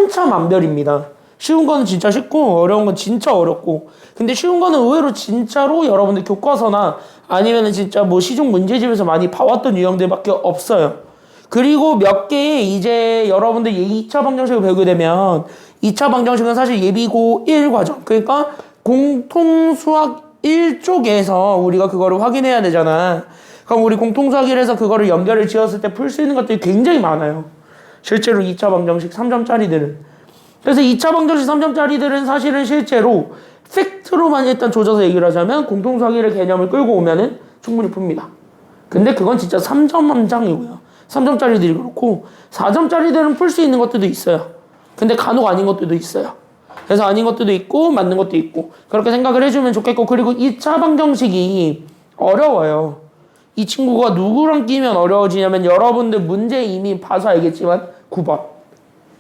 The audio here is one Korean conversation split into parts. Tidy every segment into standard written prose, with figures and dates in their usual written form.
천차만별입니다. 쉬운 거는 진짜 쉽고 어려운 건 진짜 어렵고, 근데 쉬운 거는 의외로 진짜로 여러분들 교과서나 아니면은 진짜 뭐 시중 문제집에서 많이 봐왔던 유형들밖에 없어요. 그리고 몇 개의 이제 여러분들 2차 방정식을 배우게 되면 2차 방정식은 사실 예비고 1 과정, 그러니까 공통수학 1쪽에서 우리가 그거를 확인해야 되잖아. 그럼 우리 공통수학 1에서 그거를 연결을 지었을 때 풀 수 있는 것들이 굉장히 많아요. 실제로 2차 방정식 3점짜리들은. 그래서 2차 방정식 3점짜리들은 사실은 실제로 팩트로만 일단 조져서 얘기를 하자면 공통수학 1의 개념을 끌고 오면은 충분히 풉니다. 근데 그건 진짜 3점 함장이고요. 3점짜리들이 그렇고 4점짜리들은 풀 수 있는 것들도 있어요. 근데 간혹 아닌 것들도 있어요. 그래서 아닌 것들도 있고 맞는 것도 있고 그렇게 생각을 해주면 좋겠고, 그리고 2차 방정식이 어려워요. 이 친구가 누구랑 끼면 어려워지냐면 여러분들 문제 이미 봐서 알겠지만 9번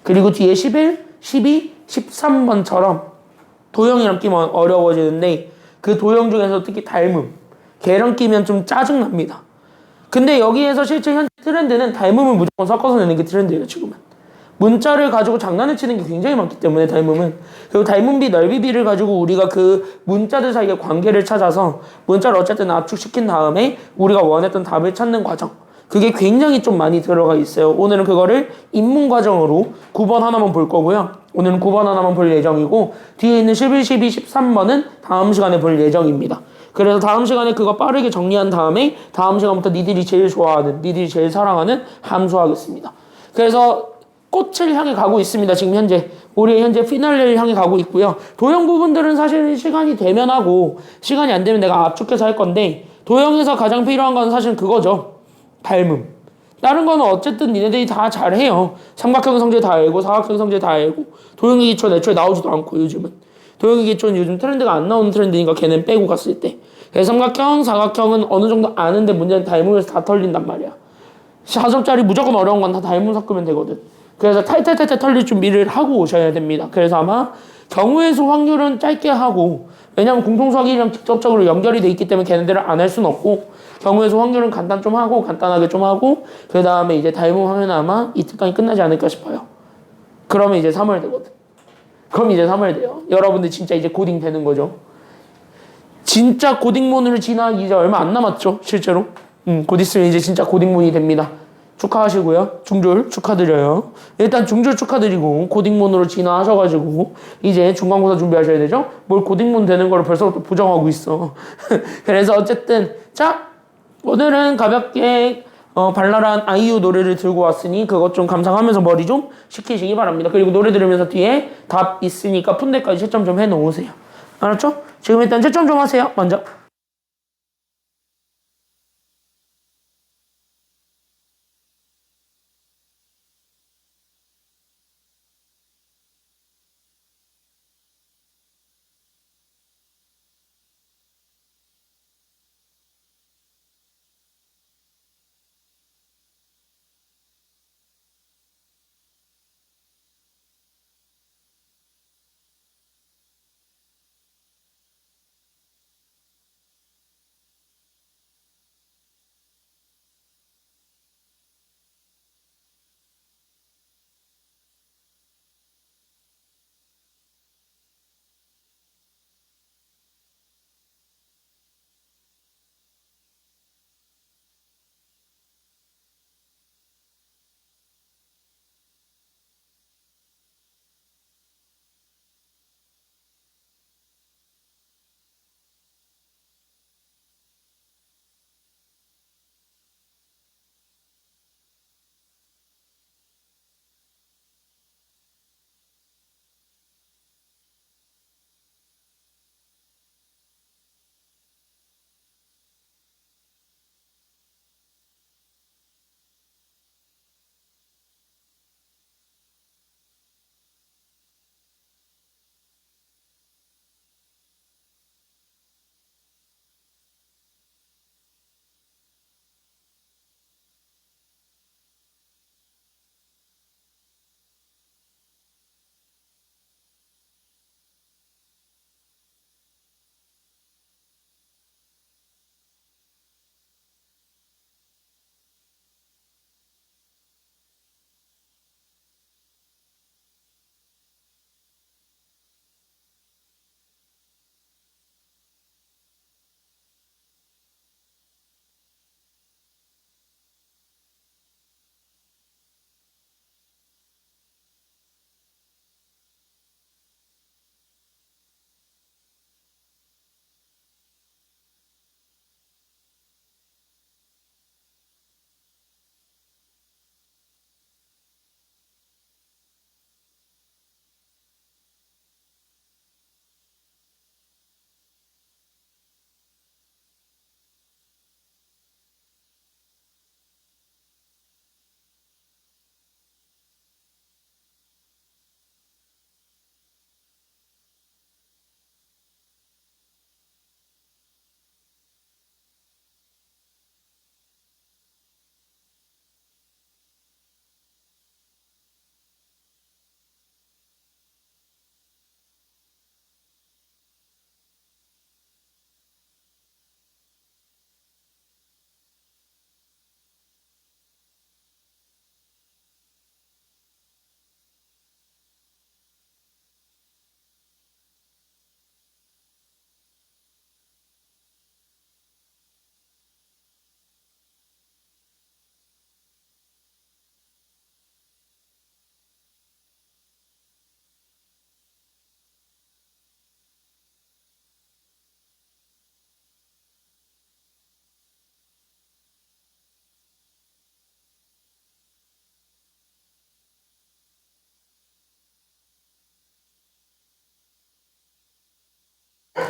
그리고 뒤에 11, 12, 13번처럼 도형이랑 끼면 어려워지는데, 그 도형 중에서 특히 닮음 걔랑 끼면 좀 짜증납니다. 근데 여기에서 실제 현재 트렌드는 닮음을 무조건 섞어서 내는 게 트렌드예요. 지금은 문자를 가지고 장난을 치는 게 굉장히 많기 때문에 닮음은, 그리고 닮음비 넓이비를 가지고 우리가 그 문자들 사이의 관계를 찾아서 문자를 어쨌든 압축시킨 다음에 우리가 원했던 답을 찾는 과정, 그게 굉장히 좀 많이 들어가 있어요. 오늘은 그거를 입문 과정으로 9번 하나만 볼 거고요. 오늘은 9번 하나만 볼 예정이고 뒤에 있는 11, 12, 13번은 다음 시간에 볼 예정입니다. 그래서 다음 시간에 그거 빠르게 정리한 다음에 다음 시간부터 니들이 제일 좋아하는, 니들이 제일 사랑하는 함수하겠습니다. 그래서 꽃을 향해 가고 있습니다. 지금 현재 우리 현재 피날레를 향해 가고 있고요. 도형 부분들은 사실 시간이 되면 하고 시간이 안 되면 내가 압축해서 할 건데, 도형에서 가장 필요한 건 사실 그거죠. 닮음. 다른 거는 어쨌든 니네들이 다 잘해요. 삼각형 성질 다 알고 사각형 성질 다 알고. 도형의 기초는 애초에 나오지도 않고 요즘은. 도형의 기초는 요즘 트렌드가 안 나오는 트렌드니까 걔는 빼고 갔을 때. 그래서 삼각형, 사각형은 어느 정도 아는데 문제는 닮음에서 다 털린단 말이야. 4점짜리 무조건 어려운 건 다 닮음 섞으면 되거든. 그래서 탈탈탈탈 털릴 준비를 하고 오셔야 됩니다. 그래서 아마 경우의 수 확률은 짧게 하고, 왜냐면 공통수학이랑 직접적으로 연결이 돼 있기 때문에 걔네들을 안 할 수는 없고, 경우의 수 확률은 간단 좀 하고 간단하게 좀 하고 그 다음에 이제 닮음 하면 아마 이 특강이 끝나지 않을까 싶어요. 그러면 이제 3월 되거든. 그럼 이제 3월 돼요. 여러분들 진짜 이제 고딩 되는 거죠. 진짜 고딩문으로 진학이 이제 얼마 안 남았죠, 실제로. 곧 있으면 이제 진짜 고딩문이 됩니다. 축하하시고요. 중졸 축하드려요. 일단 중졸 축하드리고 고딩문으로 진화하셔가지고 이제 중간고사 준비하셔야 되죠. 뭘 고딩문 되는 거를 벌써부터 부정하고 있어. 그래서 어쨌든 자, 오늘은 가볍게 발랄한 아이유 노래를 들고 왔으니 그것 좀 감상하면서 머리 좀 식히시기 바랍니다. 그리고 노래 들으면서 뒤에 답 있으니까 푼 데까지 채점 좀 해놓으세요. 알았죠? 지금 일단 채점 좀 하세요. 먼저.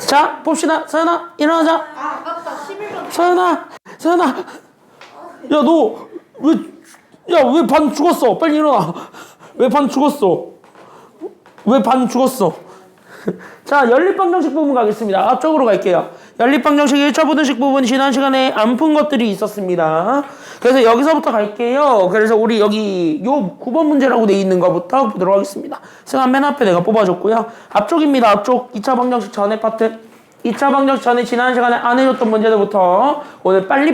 자, 봅시다. 서연아, 일어나자. 아, 아깝다. 11번. 서연아. 야, 너, 왜 반 죽었어? 빨리 일어나. 왜 반 죽었어? 자, 연립방정식 부분 가겠습니다. 앞쪽으로 갈게요. 연립방정식 1차 부등식 부분 지난 시간에 안 푼 것들이 있었습니다. 그래서 여기서부터 갈게요. 그래서 우리 여기 요 9번 문제라고 돼 있는 거부터 보도록 하겠습니다. 승한 맨 앞에 내가 뽑아줬고요. 앞쪽입니다. 앞쪽 2차 방정식 전에 파트. 2차 방정식 전에 지난 시간에 안 해줬던 문제들부터 오늘 빨리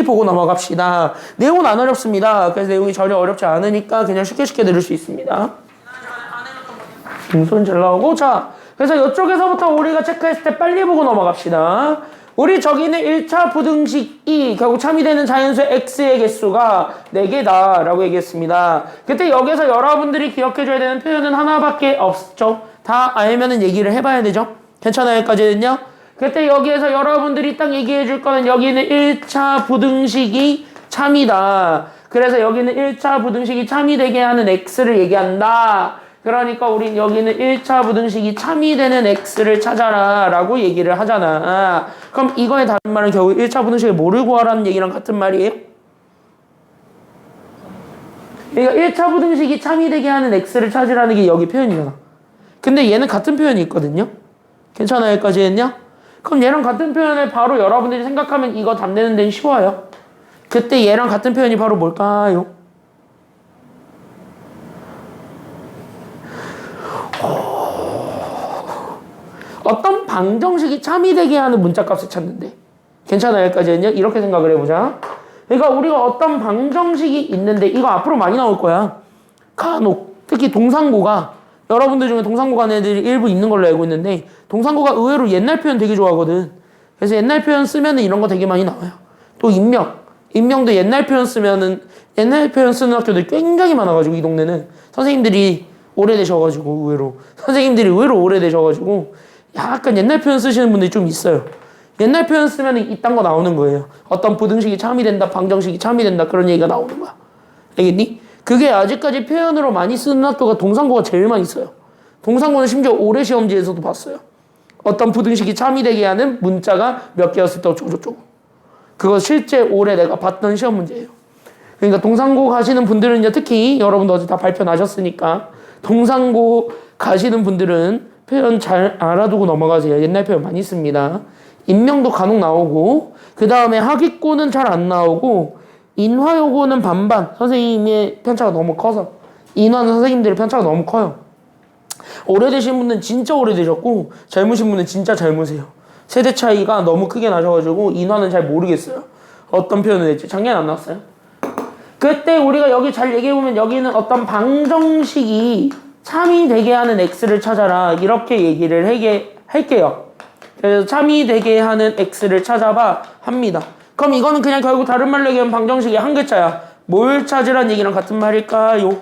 보고 넘어갑시다. 내용은 안 어렵습니다. 그래서 내용이 전혀 어렵지 않으니까 그냥 쉽게 들을 수 있습니다. 손 잘 나오고. 자, 그래서 이쪽에서부터 우리가 체크했을 때 빨리 보고 넘어갑시다. 우리 저기는 1차 부등식이 결국 참이 되는 자연수 x의 개수가 4개다 라고 얘기했습니다. 그때 여기서 여러분들이 기억해줘야 되는 표현은 하나밖에 없죠. 다 알면은 얘기를 해봐야 되죠. 괜찮아요? 여기까지는요? 그때 여기에서 여러분들이 딱 얘기해 줄 거는 여기는 1차 부등식이 참이다. 그래서 여기는 1차 부등식이 참이 되게 하는 x를 얘기한다. 그러니까 우린 여기는 1차 부등식이 참이 되는 x를 찾아라 라고 얘기를 하잖아. 그럼 이거의 다른 말은 결국 1차 부등식을 뭐를 구하라는 얘기랑 같은 말이에요? 그러니까 1차 부등식이 참이 되게 하는 x를 찾으라는 게 여기 표현이잖아. 근데 얘는 같은 표현이 있거든요. 괜찮아요? 여기까지는요? 그럼 얘랑 같은 표현을 바로 여러분들이 생각하면 이거 답 내는 데는 쉬워요. 그때 얘랑 같은 표현이 바로 뭘까요? 어떤 방정식이 참이 되게 하는 문자값을 찾는데 괜찮아요? 여기까지는요? 이렇게 생각을 해보자. 그러니까 우리가 어떤 방정식이 있는데 이거 앞으로 많이 나올 거야. 간혹 특히 동상고가 여러분들 중에 동상고 간 애들이 일부 있는 걸로 알고 있는데 동상고가 의외로 옛날 표현 되게 좋아하거든. 그래서 옛날 표현 쓰면은 이런 거 되게 많이 나와요. 또 인명도 옛날 표현 쓰면은 옛날 표현 쓰는 학교들이 굉장히 많아가지고 이 동네는 선생님들이 오래되셔가지고 약간 옛날 표현 쓰시는 분들이 좀 있어요. 옛날 표현 쓰면 이딴 거 나오는 거예요. 어떤 부등식이 참이 된다, 방정식이 참이 된다 그런 얘기가 나오는 거야. 알겠니? 그게 아직까지 표현으로 많이 쓰는 학교가 동상고가 제일 많이 써요. 동상고는 심지어 올해 시험지에서도 봤어요. 어떤 부등식이 참이 되게 하는 문자가 몇 개였을 때 어쩌고저쩌고. 그거 실제 올해 내가 봤던 시험 문제예요. 그러니까 동상고 가시는 분들은 특히 여러분도 어제 다 발표 나셨으니까 동상고 가시는 분들은 표현 잘 알아두고 넘어가세요. 옛날 표현 많이 씁니다. 인명도 간혹 나오고 그 다음에 하기꼬는 잘 안 나오고 인화요고는 반반. 선생님의 편차가 너무 커서 인화는 선생님들의 편차가 너무 커요. 오래되신 분은 진짜 오래되셨고 젊으신 분은 진짜 젊으세요. 세대 차이가 너무 크게 나셔가지고 인화는 잘 모르겠어요. 어떤 표현을 했지? 작년에 안 나왔어요? 그때 우리가 여기 잘 얘기해보면 여기는 어떤 방정식이 참이 되게 하는 x를 찾아라 이렇게 얘기를 할게요. 그래서 참이 되게 하는 x를 찾아봐 합니다. 그럼 이거는 그냥 결국 다른 말로 얘기하면 방정식의 한 글자야. 뭘 찾으란 얘기랑 같은 말일까요?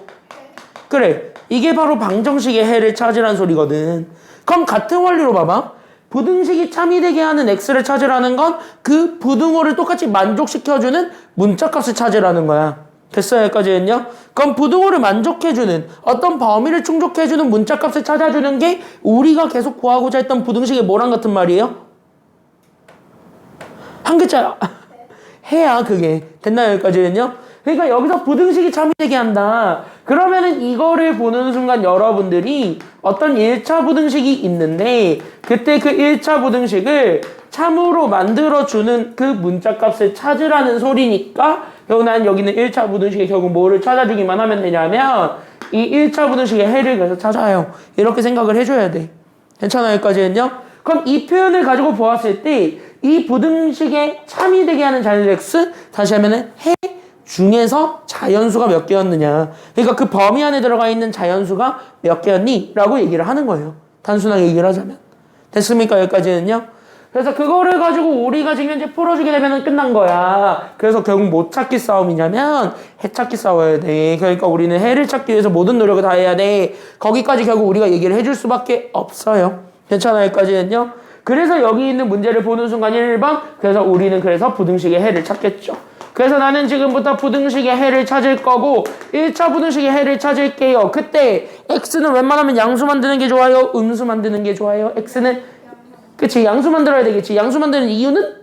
그래, 이게 바로 방정식의 해를 찾으란 소리거든. 그럼 같은 원리로 봐봐. 부등식이 참이 되게 하는 x를 찾으라는 건 그 부등호를 똑같이 만족시켜주는 문자값을 찾으라는 거야. 됐어요? 여기까지는요? 그럼 부등호를 만족해주는 어떤 범위를 충족해주는 문자값을 찾아주는 게 우리가 계속 구하고자 했던 부등식의 뭐랑 같은 말이에요? 한 글자야. 해야 그게. 됐나요? 여기까지는요? 그러니까 여기서 부등식이 참이 되게 한다. 그러면은 이거를 보는 순간 여러분들이 어떤 1차 부등식이 있는데 그때 그 1차 부등식을 참으로 만들어주는 그 문자값을 찾으라는 소리니까 결국 난 여기는 1차 부등식에 결국 뭐를 찾아주기만 하면 되냐면 이 1차 부등식의 해를 그래서 찾아요. 이렇게 생각을 해줘야 돼. 괜찮아요? 여기까지는요? 그럼 이 표현을 가지고 보았을 때 이 부등식에 참이 되게 하는 자연수 x 다시 하면은 해 중에서 자연수가 몇 개였느냐. 그러니까 그 범위 안에 들어가 있는 자연수가 몇 개였니? 라고 얘기를 하는 거예요. 단순하게 얘기를 하자면. 됐습니까? 여기까지는요? 그래서 그거를 가지고 우리가 지금 현재 풀어주게 되면 끝난 거야. 그래서 결국 뭐 찾기 싸움이냐면 해 찾기 싸워야 돼. 그러니까 우리는 해를 찾기 위해서 모든 노력을 다 해야 돼. 거기까지 결국 우리가 얘기를 해줄 수밖에 없어요. 괜찮아요? 여기까지는요? 그래서 여기 있는 문제를 보는 순간 1번 그래서 우리는 그래서 부등식의 해를 찾겠죠. 그래서 나는 지금부터 부등식의 해를 찾을 거고 1차 부등식의 해를 찾을게요. 그때 x는 웬만하면 양수 만드는 게 좋아요? 음수 만드는 게 좋아요? x는 그치? 양수 만들어야 되겠지. 양수 만드는 이유는?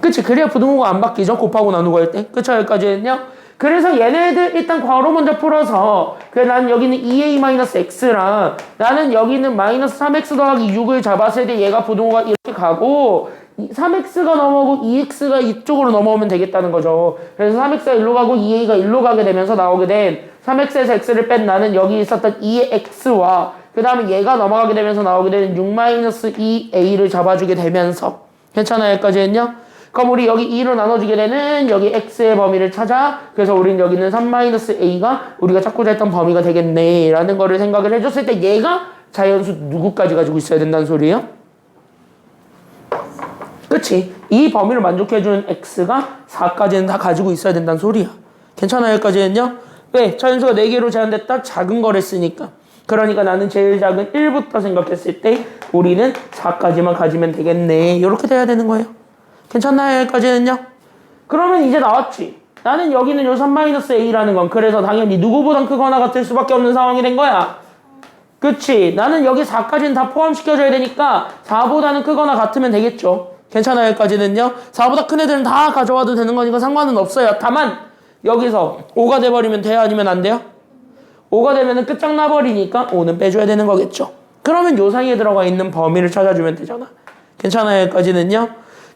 그치? 그래야 부등호가 안 바뀌죠. 곱하고 나누고 할 때. 그쵸? 여기까지는요. 그래서 얘네들 일단 괄호 먼저 풀어서 그래 나는 여기는 2a-x랑 나는 여기는 마이너스 3x 더하기 6을 잡았을 때 얘가 부등호가 이렇게 가고 3x가 넘어오고 2x가 이쪽으로 넘어오면 되겠다는 거죠. 그래서 3x가 일로 가고 2a가 일로 가게 되면서 나오게 된 3x에서 x를 뺀 나는 여기 있었던 2의 x와 그 다음에 얘가 넘어가게 되면서 나오게 되는 6-2a를 잡아주게 되면서 괜찮아요? 여기까지는요? 그럼 우리 여기 2로 나눠주게 되는 여기 x의 범위를 찾아 그래서 우린 여기는 3-a가 우리가 찾고자 했던 범위가 되겠네 라는 거를 생각을 해줬을 때 얘가 자연수 누구까지 가지고 있어야 된다는 소리예요? 그치? 이 범위를 만족해주는 x가 4까지는 다 가지고 있어야 된다는 소리야. 괜찮아요? 여기까지는요? 왜? 자연수가 4개로 제한됐다? 작은 거를 쓰니까. 그러니까 나는 제일 작은 1부터 생각했을 때 우리는 4까지만 가지면 되겠네. 이렇게 돼야 되는 거예요. 괜찮나요? 여기까지는요? 그러면 이제 나왔지. 나는 여기는 요 3-a라는 건 그래서 당연히 누구보단 크거나 같을 수밖에 없는 상황이 된 거야. 그치? 나는 여기 4까지는 다 포함시켜줘야 되니까 4보다는 크거나 같으면 되겠죠. 괜찮아요? 여기까지는요? 4보다 큰 애들은 다 가져와도 되는 거니까 상관은 없어요. 다만 여기서 5가 돼버리면 돼요? 아니면 안 돼요? 5가 되면 끝장나버리니까 5는 빼줘야 되는 거겠죠. 그러면 요 사이에 들어가 있는 범위를 찾아주면 되잖아. 괜찮아요? 여기까지는요?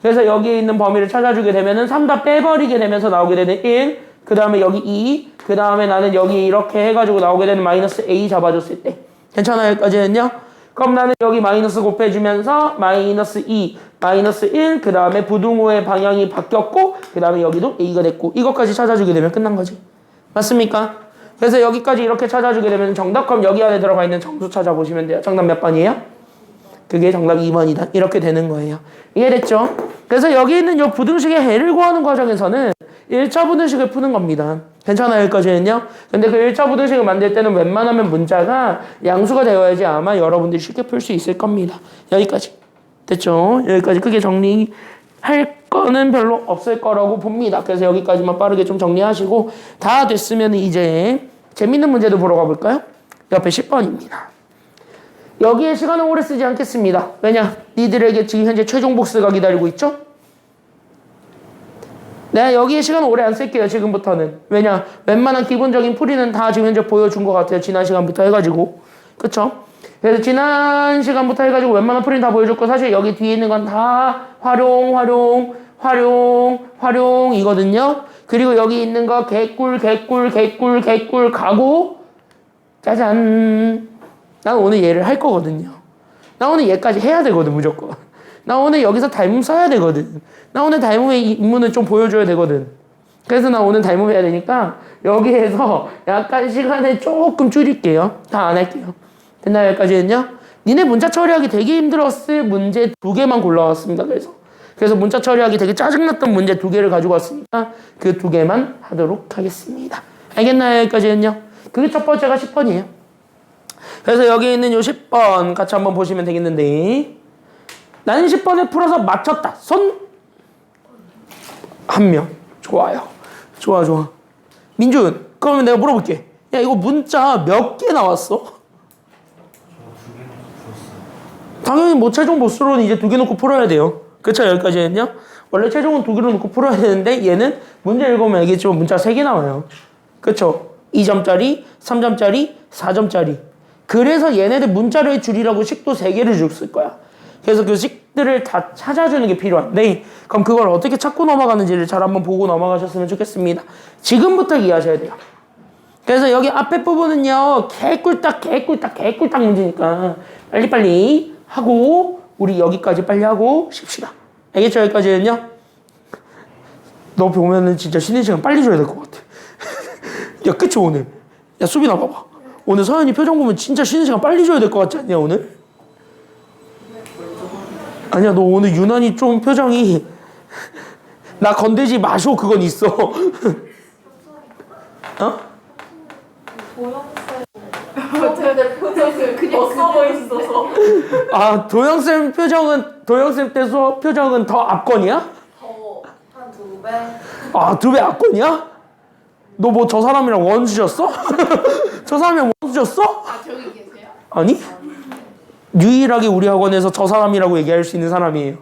그래서 여기에 있는 범위를 찾아주게 되면은 3 다 빼버리게 되면서 나오게 되는 1, 그 다음에 여기 2, 그 다음에 나는 여기 이렇게 해가지고 나오게 되는 마이너스 a 잡아줬을 때 괜찮아요? 여기까지는요? 그럼 나는 여기 마이너스 곱해주면서 마이너스 2, 마이너스 1, 그 다음에 부등호의 방향이 바뀌었고 그 다음에 여기도 a가 됐고 이것까지 찾아주게 되면 끝난 거지. 맞습니까? 그래서 여기까지 이렇게 찾아주게 되면 정답. 그럼 여기 안에 들어가 있는 정수 찾아보시면 돼요. 정답 몇 번이에요? 그게 정답 2번이다. 이렇게 되는 거예요. 이해됐죠? 그래서 여기 있는 이 부등식의 해를 구하는 과정에서는 1차 부등식을 푸는 겁니다. 괜찮아요? 여기까지는요? 근데 그 1차 부등식을 만들 때는 웬만하면 문자가 양수가 되어야지 아마 여러분들이 쉽게 풀 수 있을 겁니다. 여기까지. 됐죠? 여기까지 크게 정리할 거는 별로 없을 거라고 봅니다. 그래서 여기까지만 빠르게 좀 정리하시고 다 됐으면 이제 재밌는 문제도 보러 가볼까요? 옆에 10번입니다. 여기에 시간을 오래 쓰지 않겠습니다. 왜냐? 니들에게 지금 현재 최종 복수가 기다리고 있죠? 네, 여기에 시간 오래 안 쓸게요. 지금부터는. 왜냐? 웬만한 기본적인 풀이는 다 지금 현재 보여준 것 같아요. 지난 시간부터 해가지고. 그쵸? 그래서 지난 시간부터 해가지고 웬만한 풀이는 다 보여줬고 사실 여기 뒤에 있는 건 다 활용이거든요. 그리고 여기 있는 거 개꿀 가고 짜잔. 난 오늘 얘를 할 거거든요. 나 오늘 얘까지 해야 되거든 무조건. 나 오늘 여기서 닮음 써야 되거든. 나 오늘 닮음의 인문을 좀 보여줘야 되거든. 그래서 나 오늘 닮음 해야 되니까 여기에서 약간 시간을 조금 줄일게요. 다 안 할게요. 됐나요? 여기까지는요? 니네 문자 처리하기 되게 힘들었을 문제 2개만 골라왔습니다. 그래서 문자 처리하기 되게 짜증났던 문제 2개를 가지고 왔으니까 그 2개만 하도록 하겠습니다. 알겠나요? 여기까지는요? 그게 첫 번째가 10번이에요. 그래서 여기 있는 요 10번 같이 한번 보시면 되겠는데 나는 10번을 풀어서 맞췄다. 손? 한 명. 좋아요. 좋아. 민준, 그러면 내가 물어볼게. 야, 이거 문자 몇 개 나왔어? 당연히 뭐 최종 보수로는 이제 2개 놓고 풀어야 돼요. 그쵸? 여기까지는요? 원래 최종은 2개로 놓고 풀어야 되는데 얘는 문제 읽으면 알겠지만 문자 3개 나와요. 그쵸? 2점짜리, 3점짜리, 4점짜리. 그래서 얘네들 문자를 줄이라고 식도 3개를 줬을 거야. 그래서 그 식들을 다 찾아주는 게 필요한데 그럼 그걸 어떻게 찾고 넘어가는지를 잘 한번 보고 넘어가셨으면 좋겠습니다. 지금부터 이해하셔야 돼요. 그래서 여기 앞에 부분은요 개꿀딱 문제니까 빨리빨리 하고 우리 여기까지 빨리 하고 쉽시다. 알겠죠? 여기까지는요? 너 보면은 진짜 쉬는 시간 빨리 줘야 될 것 같아. 야 그치 오늘? 야 수빈아 봐봐. 오늘 서연이 표정 보면 진짜 쉬는 시간 빨리 줘야 될 것 같지 않냐 오늘? 아니야 너 오늘 유난히 좀 표정이 나 건들지 마쇼 그건 있어. 어? 그냥 써 있어서. 아 도영쌤 표정은 더 압권이야? 한 2배. 아 2배 압권이야? 너 뭐 저 사람이랑 원수 졌어? 저 사람이랑 원수 졌어? 아 저기 계세요? 아니? 유일하게 우리 학원에서 저 사람이라고 얘기할 수 있는 사람이에요.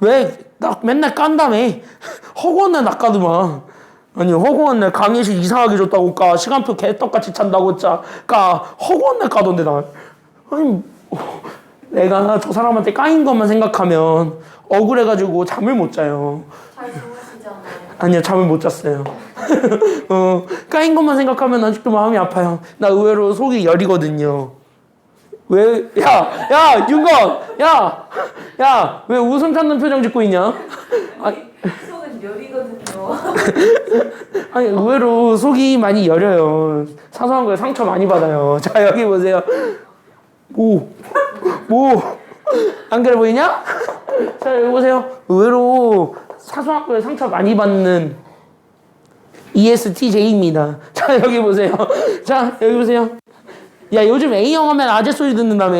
왜 나 맨날 깐다며. 허구한 날 낚아더만. 아니 허구한 날 강의실 이상하게 줬다고 까. 시간표 개떡같이 찬다고 까. 허구한 날 까던데 나. 아니 내가 저 사람한테 까인 것만 생각하면 억울해가지고 잠을 못 자요. 잘 주무시잖아요. 아니요, 잠을 못 잤어요. 까인 것만 생각하면 아직도 마음이 아파요. 나 의외로 속이 여리거든요. 왜, 윤건! 왜 웃음 찾는 표정 짓고 있냐? 속은 열이거든요. 아니, 의외로 속이 많이 여려요. 사소한 거에 상처 많이 받아요. 자, 여기 보세요. 안 그래 보이냐? 자, 여기 보세요. 의외로 사소한 거에 상처 많이 받는 ESTJ입니다. 자, 여기 보세요. 자, 여기 보세요. 야, 요즘 A형 하면 아재 소리 듣는다며.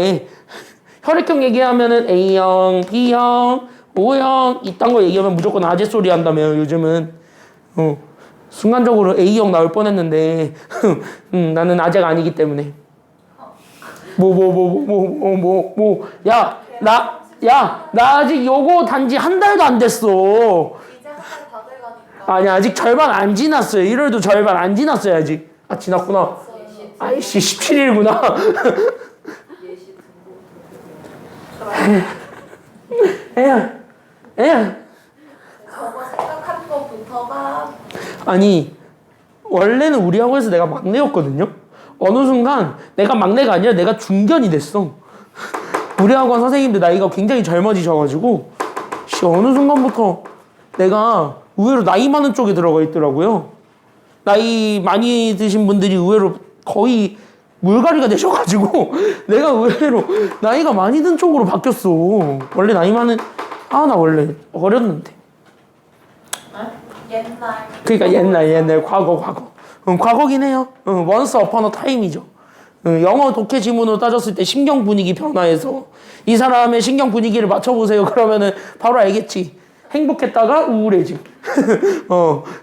혈액형 얘기하면은 A형, B형, O형 이딴 거 얘기하면 무조건 아재 소리 한다며, 요즘은. 순간적으로 A형 나올 뻔했는데 나는 아재가 아니기 때문에. 나 아직 요거 단지 한 달도 안 됐어. 이제 한 달 다 돼가니까. 아니, 아직 절반 안 지났어요. 1월도 절반 안 지났어요, 아직. 아, 지났구나. 아이씨, 17일구나. 예시 에휴. 저거 생각한 것부터가 아니, 원래는 우리 학원에서 내가 막내였거든요? 어느 순간 내가 막내가 아니라 내가 중견이 됐어. 우리 학원 선생님들 나이가 굉장히 젊어지셔가지고, 어느 순간부터 내가 의외로 나이 많은 쪽에 들어가 있더라고요. 나이 많이 드신 분들이 의외로 거의 물갈이가 되셔가지고 내가 의외로 나이가 많이 든 쪽으로 바뀌었어. 원래 나이 많은, 나 원래 어렸는데. 옛날. 그러니까 옛날 과거. 과거긴 해요. once upon a time이죠. 영어 독해 지문으로 따졌을 때 신경 분위기 변화해서 이 사람의 신경 분위기를 맞춰보세요. 그러면은 바로 알겠지. 행복했다가 우울해짐.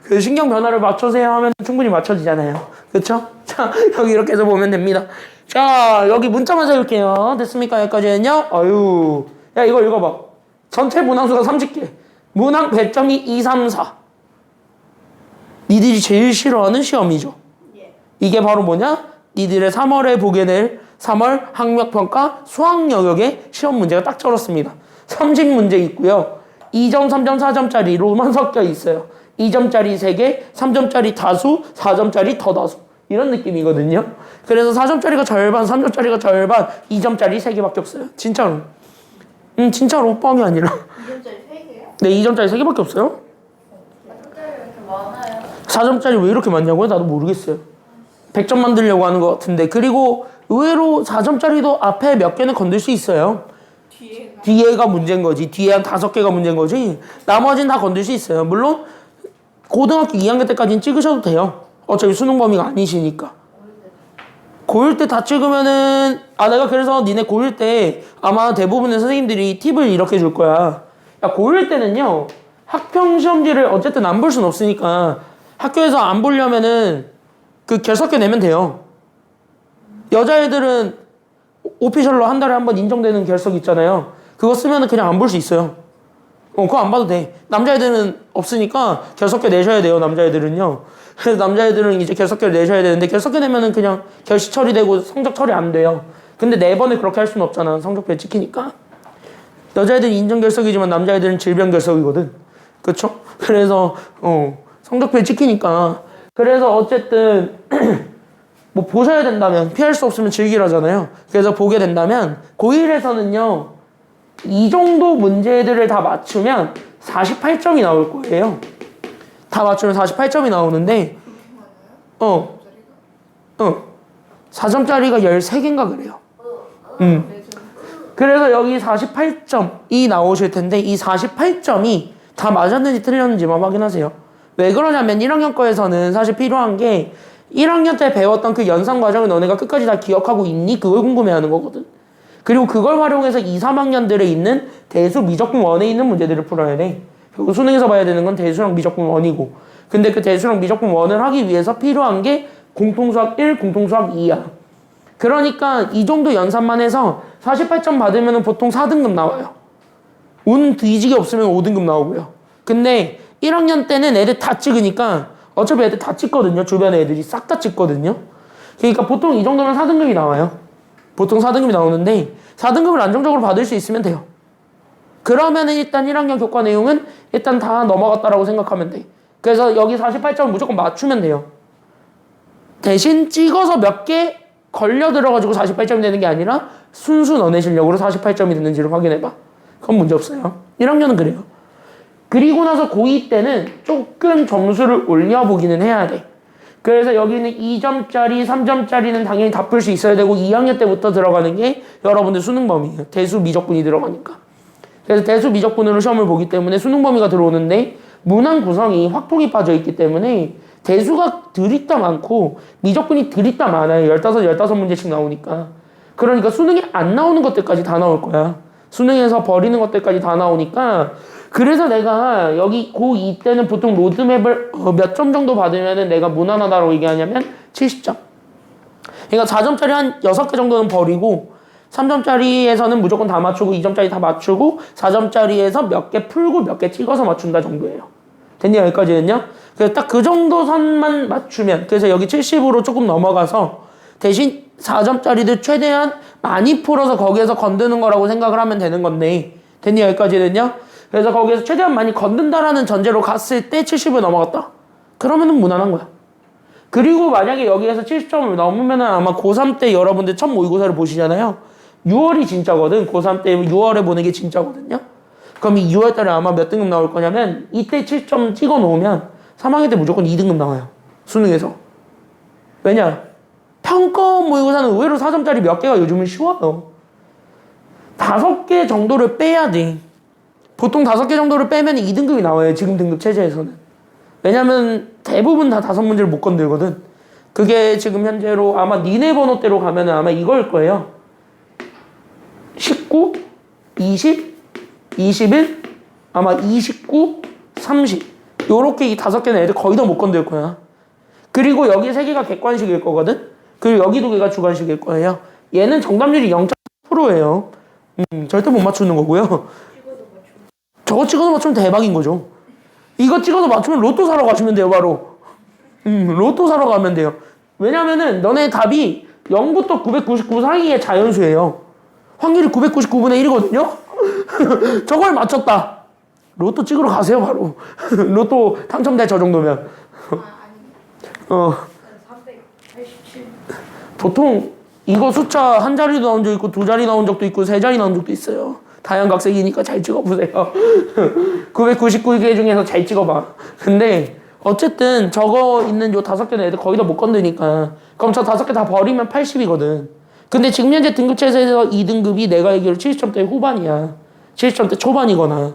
그 신경 변화를 맞춰세요 하면 충분히 맞춰지잖아요. 그쵸? 자, 여기 이렇게 해서 보면 됩니다. 자, 여기 문자만 적을게요. 됐습니까? 여기까지는요? 야, 이거 읽어봐. 전체 문항수가 30개. 문항 배점이 2, 3, 4. 니들이 제일 싫어하는 시험이죠. 예. 이게 바로 뭐냐? 니들의 3월에 보게 될 3월 학력평가 수학 영역의 시험 문제가 딱 저렇습니다. 30문제 있고요. 2점, 3점, 4점짜리로만 섞여 있어요. 2점짜리 3개, 3점짜리 다수, 4점짜리 더 다수. 이런 느낌이거든요. 그래서 4점짜리가 절반, 3점짜리가 절반, 2점짜리 3개밖에 없어요. 진짜로. 진짜로 뻥이 아니라. 2점짜리 3개요? 네, 2점짜리 3개밖에 없어요. 4점짜리 왜 이렇게 많아요? 4점짜리 왜 이렇게 많냐고요? 나도 모르겠어요. 100점 만들려고 하는 것 같은데. 그리고 의외로 4점짜리도 앞에 몇 개는 건들 수 있어요. 뒤에가 문제인 거지. 뒤에 한 5개가 문제인 거지. 나머지는 다 건들 수 있어요. 물론 고등학교 2학년 때까지는 찍으셔도 돼요. 어차피 수능 범위가 아니시니까. 고1 때 다 찍으면은 내가 그래서 니네 고1 때 아마 대부분의 선생님들이 팁을 이렇게 줄 거야. 야, 고1 때는요. 학평 시험지를 어쨌든 안 볼 순 없으니까 학교에서 안 보려면은 그 결석교 내면 돼요. 여자애들은 오피셜로 한 달에 한 번 인정되는 결석 있잖아요. 그거 쓰면은 그냥 안 볼 수 있어요. 그거 안 봐도 돼. 남자애들은 없으니까 결석교 내셔야 돼요, 남자애들은요. 그래서 남자애들은 이제 결석교를 내셔야 되는데 결석교 내면은 그냥 결시 처리되고 성적 처리 안 돼요. 근데 4번을 그렇게 할 수는 없잖아. 성적표에 찍히니까. 여자애들은 인정 결석이지만 남자애들은 질병 결석이거든. 그쵸? 그래서 성적표에 찍히니까. 그래서 어쨌든 뭐 보셔야 된다면 피할 수 없으면 즐기라잖아요. 그래서 보게 된다면 고1에서는요. 이 정도 문제들을 다 맞추면 48점이 나올 거예요. 다 맞추면 48점이 나오는데 4점짜리가 13개인가 그래요. 그래서 여기 48점이 나오실 텐데 이 48점이 다 맞았는지 틀렸는지만 확인하세요. 왜 그러냐면 1학년 거에서는 사실 필요한 게 1학년 때 배웠던 그 연상 과정을 너네가 끝까지 다 기억하고 있니? 그걸 궁금해하는 거거든. 그리고 그걸 활용해서 2, 3학년들에 있는 대수 미적분 원에 있는 문제들을 풀어야 돼. 결국 수능에서 봐야 되는 건 대수랑 미적분 원이고. 근데 그 대수랑 미적분 원을 하기 위해서 필요한 게 공통수학 1, 공통수학 2야. 그러니까 이 정도 연산만 해서 48점 받으면 보통 4등급 나와요. 운 뒤지게 없으면 5등급 나오고요. 근데 1학년 때는 애들 다 찍으니까 어차피 애들 다 찍거든요. 주변에 애들이 싹 다 찍거든요. 그러니까 보통 이 정도면 4등급이 나와요. 보통 4등급이 나오는데 4등급을 안정적으로 받을 수 있으면 돼요. 그러면은 일단 1학년 교과 내용은 일단 다 넘어갔다라고 생각하면 돼. 그래서 여기 48점을 무조건 맞추면 돼요. 대신 찍어서 몇 개 걸려 들어가지고 48점이 되는 게 아니라 순수 너네 실력으로 48점이 됐는지를 확인해봐. 그건 문제 없어요. 1학년은 그래요. 그리고 나서 고2 때는 조금 점수를 올려보기는 해야 돼. 그래서 여기는 2점짜리, 3점짜리는 당연히 다 풀 수 있어야 되고 2학년 때부터 들어가는 게 여러분들 수능 범위예요. 대수 미적분이 들어가니까. 그래서 대수 미적분으로 시험을 보기 때문에 수능 범위가 들어오는데 문항 구성이 확통이 빠져있기 때문에 대수가 드립다 많고 미적분이 드립다 많아요. 15문제씩 나오니까. 그러니까 수능에 안 나오는 것들까지 다 나올 거야. 수능에서 버리는 것들까지 다 나오니까 그래서 내가 여기 고2 때는 보통 로드맵을 몇 점 정도 받으면 내가 무난하다고 얘기하냐면 70점. 그러니까 4점짜리 한 6개 정도는 버리고 3점짜리에서는 무조건 다 맞추고 2점짜리 다 맞추고 4점짜리에서 몇 개 풀고 몇 개 찍어서 맞춘다 정도예요. 됐냐 여기까지는요? 그래서 딱 그 정도 선만 맞추면 그래서 여기 70으로 조금 넘어가서 대신 4점짜리들 최대한 많이 풀어서 거기에서 건드는 거라고 생각을 하면 되는 건데 됐냐 여기까지는요? 그래서 거기에서 최대한 많이 건든다라는 전제로 갔을 때 70을 넘어갔다. 그러면은 무난한 거야. 그리고 만약에 여기에서 70점을 넘으면은 아마 고3 때 여러분들 첫 모의고사를 보시잖아요. 6월이 진짜거든. 고3 때 6월에 보는 게 진짜거든요. 그럼 이 6월 달에 아마 몇 등급 나올 거냐면 이때 70점 찍어 놓으면 3학년 때 무조건 2등급 나와요. 수능에서. 왜냐? 평가원 모의고사는 의외로 4점짜리 몇 개가 요즘은 쉬워요. 5개 정도를 빼야 돼. 보통 5개 정도를 빼면 2등급이 나와요. 지금 등급 체제에서는. 왜냐면 대부분 다 5문제를 못 건들거든. 그게 지금 현재로 아마 니네 번호대로 가면은 아마 이걸 거예요. 19, 20, 21, 아마 29, 30. 요렇게 이 5개는 애들 거의 다 못 건들 거야. 그리고 여기 3개가 객관식일 거거든? 그리고 여기 2개가 주관식일 거예요. 얘는 정답률이 0.4%예요. 절대 못 맞추는 거고요. 저거 찍어서 맞추면 대박인 거죠. 이거 찍어서 맞추면 로또 사러 가시면 돼요, 바로. 로또 사러 가면 돼요. 왜냐면은 너네 답이 0부터 999 사이의 자연수예요. 확률이 999분의 1이거든요? 저걸 맞췄다. 로또 찍으러 가세요, 바로. 로또 당첨돼, 저 정도면. 아니. 387. 보통 이거 숫자 한 자리도 나온 적 있고, 2자리 나온 적도 있고, 3자리 나온 적도 있어요. 다양각색이니까 잘 찍어보세요. 999개 중에서 잘 찍어봐. 근데 어쨌든 저거 있는 요 5개는 애들 거의 다 못 건드니까 그럼 저 5개 다 버리면 80이거든. 근데 지금 현재 등급체에서 2등급이 내가 알기로 70점대 후반이야. 70점대 초반이거나.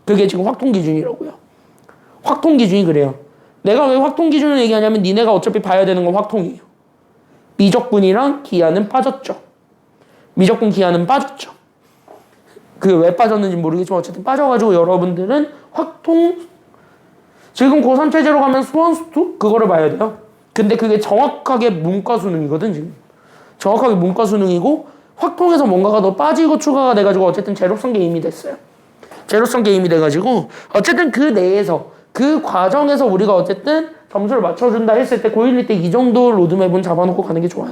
그게 지금 확통 기준이라고요. 확통 기준이 그래요. 내가 왜 확통 기준을 얘기하냐면 니네가 어차피 봐야 되는 건 확통이에요. 미적분이랑 기하는 빠졌죠. 미적분 기하는 빠졌죠. 그게 왜 빠졌는지 모르겠지만 어쨌든 빠져가지고 여러분들은 확통 지금 고3 체제로 가면 수원수투 그거를 봐야 돼요. 근데 그게 정확하게 문과 수능이거든 지금. 정확하게 문과 수능이고 확통에서 뭔가가 더 빠지고 추가가 돼가지고 어쨌든 제로성 게임이 됐어요. 제로성 게임이 돼가지고 어쨌든 그 내에서 그 과정에서 우리가 어쨌든 점수를 맞춰준다 했을 때 고1, 2 때 이 정도 로드맵은 잡아놓고 가는 게 좋아요.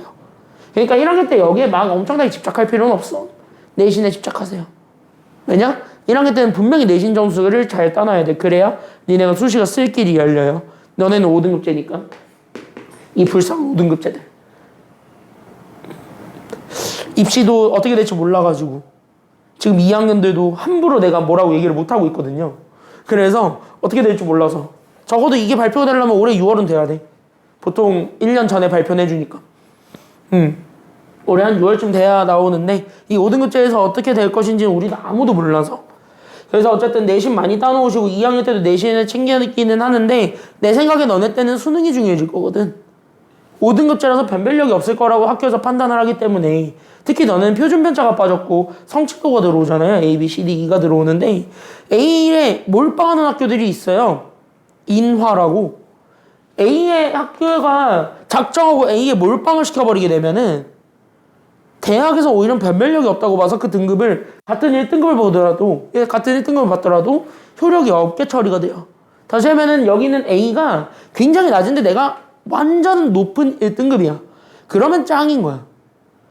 그러니까 1학년 때 여기에 막 엄청나게 집착할 필요는 없어. 내신에 집착하세요. 왜냐? 1학년 때는 분명히 내신 점수를 잘 따놔야 돼. 그래야 니네가 수시가 쓸 길이 열려요. 너네는 5등급제니까. 이 불쌍한 5등급제들. 입시도 어떻게 될지 몰라가지고 지금 2학년들도 함부로 내가 뭐라고 얘기를 못하고 있거든요. 그래서 어떻게 될지 몰라서 적어도 이게 발표되려면 올해 6월은 돼야 돼. 보통 1년 전에 발표는 해주니까. 올해 한 6월쯤 돼야 나오는데 이 5등급제에서 어떻게 될 것인지는 우리는 아무도 몰라서. 그래서 어쨌든 내신 많이 따놓으시고 2학년 때도 내신을 챙기기는 하는데 내 생각에 너네 때는 수능이 중요해질 거거든. 5등급제라서 변별력이 없을 거라고 학교에서 판단을 하기 때문에 특히 너는 표준 편차가 빠졌고 성취도가 들어오잖아요. A, B, C, D, E가 들어오는데 A에 몰빵하는 학교들이 있어요. 인화라고. A의 학교가 작정하고 A에 몰빵을 시켜버리게 되면은 대학에서 오히려 변별력이 없다고 봐서 그 등급을 같은 1등급을 보더라도 같은 1등급을 받더라도 효력이 없게 처리가 돼요. 다시 하면은 여기는 A가 굉장히 낮은데 내가 완전 높은 1등급이야. 그러면 짱인 거야.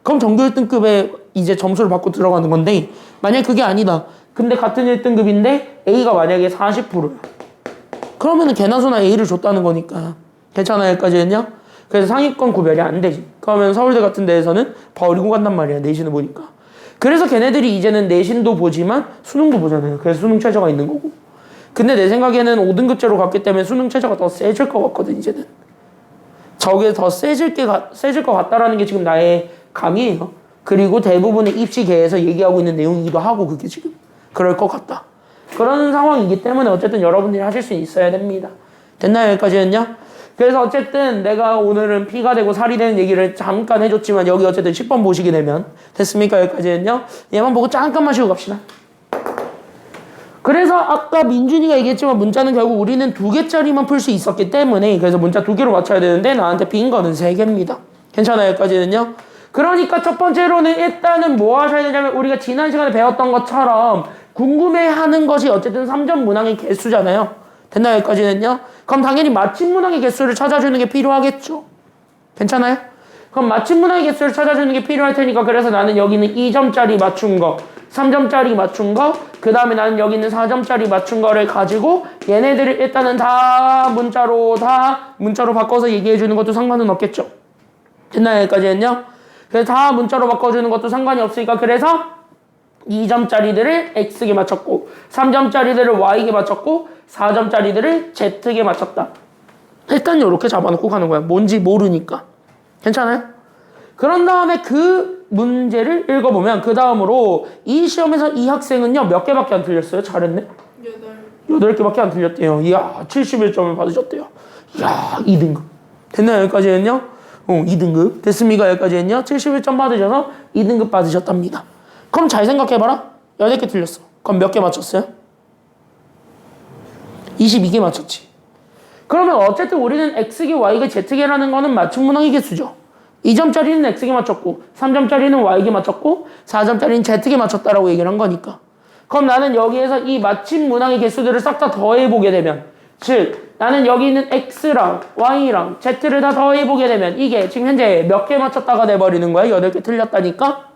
그럼 전교 1등급에 이제 점수를 받고 들어가는 건데 만약에 그게 아니다. 근데 같은 1등급인데 A가 만약에 40%야. 그러면은 개나 소나 A를 줬다는 거니까 괜찮아요? 여기까지는요? 그래서 상위권 구별이 안 되지. 그러면 서울대 같은 데에서는 버리고 간단 말이야. 내신을 보니까. 그래서 걔네들이 이제는 내신도 보지만 수능도 보잖아요. 그래서 수능 최저가 있는 거고. 근데 내 생각에는 5등급제로 갔기 때문에 수능 최저가 더 세질 것 같거든 이제는. 저게 더 세질 것 같다라는 게 지금 나의 감이에요. 그리고 대부분의 입시계에서 얘기하고 있는 내용이기도 하고 그게 지금 그럴 것 같다. 그런 상황이기 때문에 어쨌든 여러분들이 하실 수 있어야 됩니다. 됐나요? 여기까지는요? 그래서 어쨌든 내가 오늘은 피가 되고 살이 되는 얘기를 잠깐 해줬지만 여기 어쨌든 10번 보시게 되면 됐습니까? 여기까지는요? 얘만 보고 잠깐만 쉬고 갑시다. 그래서 아까 민준이가 얘기했지만 문자는 결국 우리는 2개짜리만 풀 수 있었기 때문에 그래서 문자 2개로 맞춰야 되는데 나한테 빈 거는 3개입니다. 괜찮아요? 여기까지는요? 그러니까 첫 번째로는 일단은 뭐 하셔야 되냐면 우리가 지난 시간에 배웠던 것처럼 궁금해하는 것이 어쨌든 3점 문항의 개수잖아요. 됐나요? 여기까지는요? 그럼 당연히 맞춤 문항의 개수를 찾아주는 게 필요하겠죠? 괜찮아요? 그럼 맞춤 문항의 개수를 찾아주는 게 필요할 테니까 그래서 나는 여기는 2점짜리 맞춘 거 3점짜리 맞춘 거 그 다음에 나는 여기 있는 4점짜리 맞춘 거를 가지고 얘네들을 일단은 다 문자로 바꿔서 얘기해 주는 것도 상관은 없겠죠? 됐나요? 여기까지는요? 그래서 다 문자로 바꿔주는 것도 상관이 없으니까 그래서 2점짜리들을 X게 맞췄고 3점짜리들을 Y게 맞췄고 4점짜리들을 Z게 맞췄다. 일단 이렇게 잡아놓고 가는 거야. 뭔지 모르니까. 괜찮아요? 그런 다음에 그 문제를 읽어보면 그 다음으로 이 시험에서 이 학생은요 몇 개밖에 안 틀렸어요? 잘했네? 8개밖에 안 틀렸대요. 이야 71점을 받으셨대요. 이야 2등급. 됐나요? 여기까지는요? 2등급. 됐습니까? 여기까지는요? 71점 받으셔서 2등급 받으셨답니다. 그럼 잘 생각해봐라. 8개 틀렸어. 그럼 몇 개 맞췄어요? 22개 맞췄지. 그러면 어쨌든 우리는 X개, Y개, Z개라는 거는 맞춤 문항의 개수죠. 2점짜리는 X개 맞췄고 3점짜리는 Y개 맞췄고 4점짜리는 Z개 맞췄다라고 얘기를 한 거니까. 그럼 나는 여기에서 이 맞춤 문항의 개수들을 싹 다 더해보게 되면 즉 나는 여기 있는 X랑 Y랑 Z를 다 더해보게 되면 이게 지금 현재 몇 개 맞췄다가 돼버리는 거야? 8개 틀렸다니까?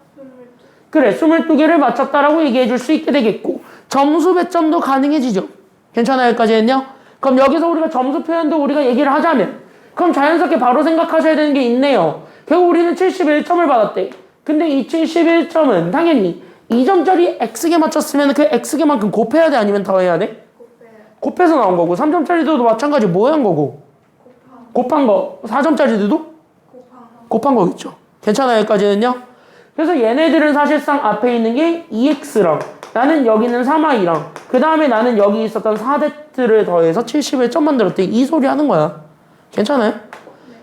그래 22개를 맞췄다라고 얘기해 줄 수 있게 되겠고 점수 배점도 가능해지죠. 괜찮아요? 여기까지는요? 그럼 여기서 우리가 점수 표현도 우리가 얘기를 하자면 그럼 자연스럽게 바로 생각하셔야 되는 게 있네요. 결국 우리는 71점을 받았대. 근데 이 71점은 당연히 2점짜리 X개 맞췄으면 그 X개만큼 곱해야 돼? 아니면 더해야 돼? 곱해서 나온 거고 3점짜리들도 마찬가지 뭐 한 거고? 곱한 거. 4점짜리들도? 곱한 거겠죠. 괜찮아요? 여기까지는요? 그래서 얘네들은 사실상 앞에 있는 게 2X랑 나는 여기 있는 3Y랑 그 다음에 나는 여기 있었던 4Z를 더해서 71점 만들었대. 이 소리 하는 거야. 괜찮아요?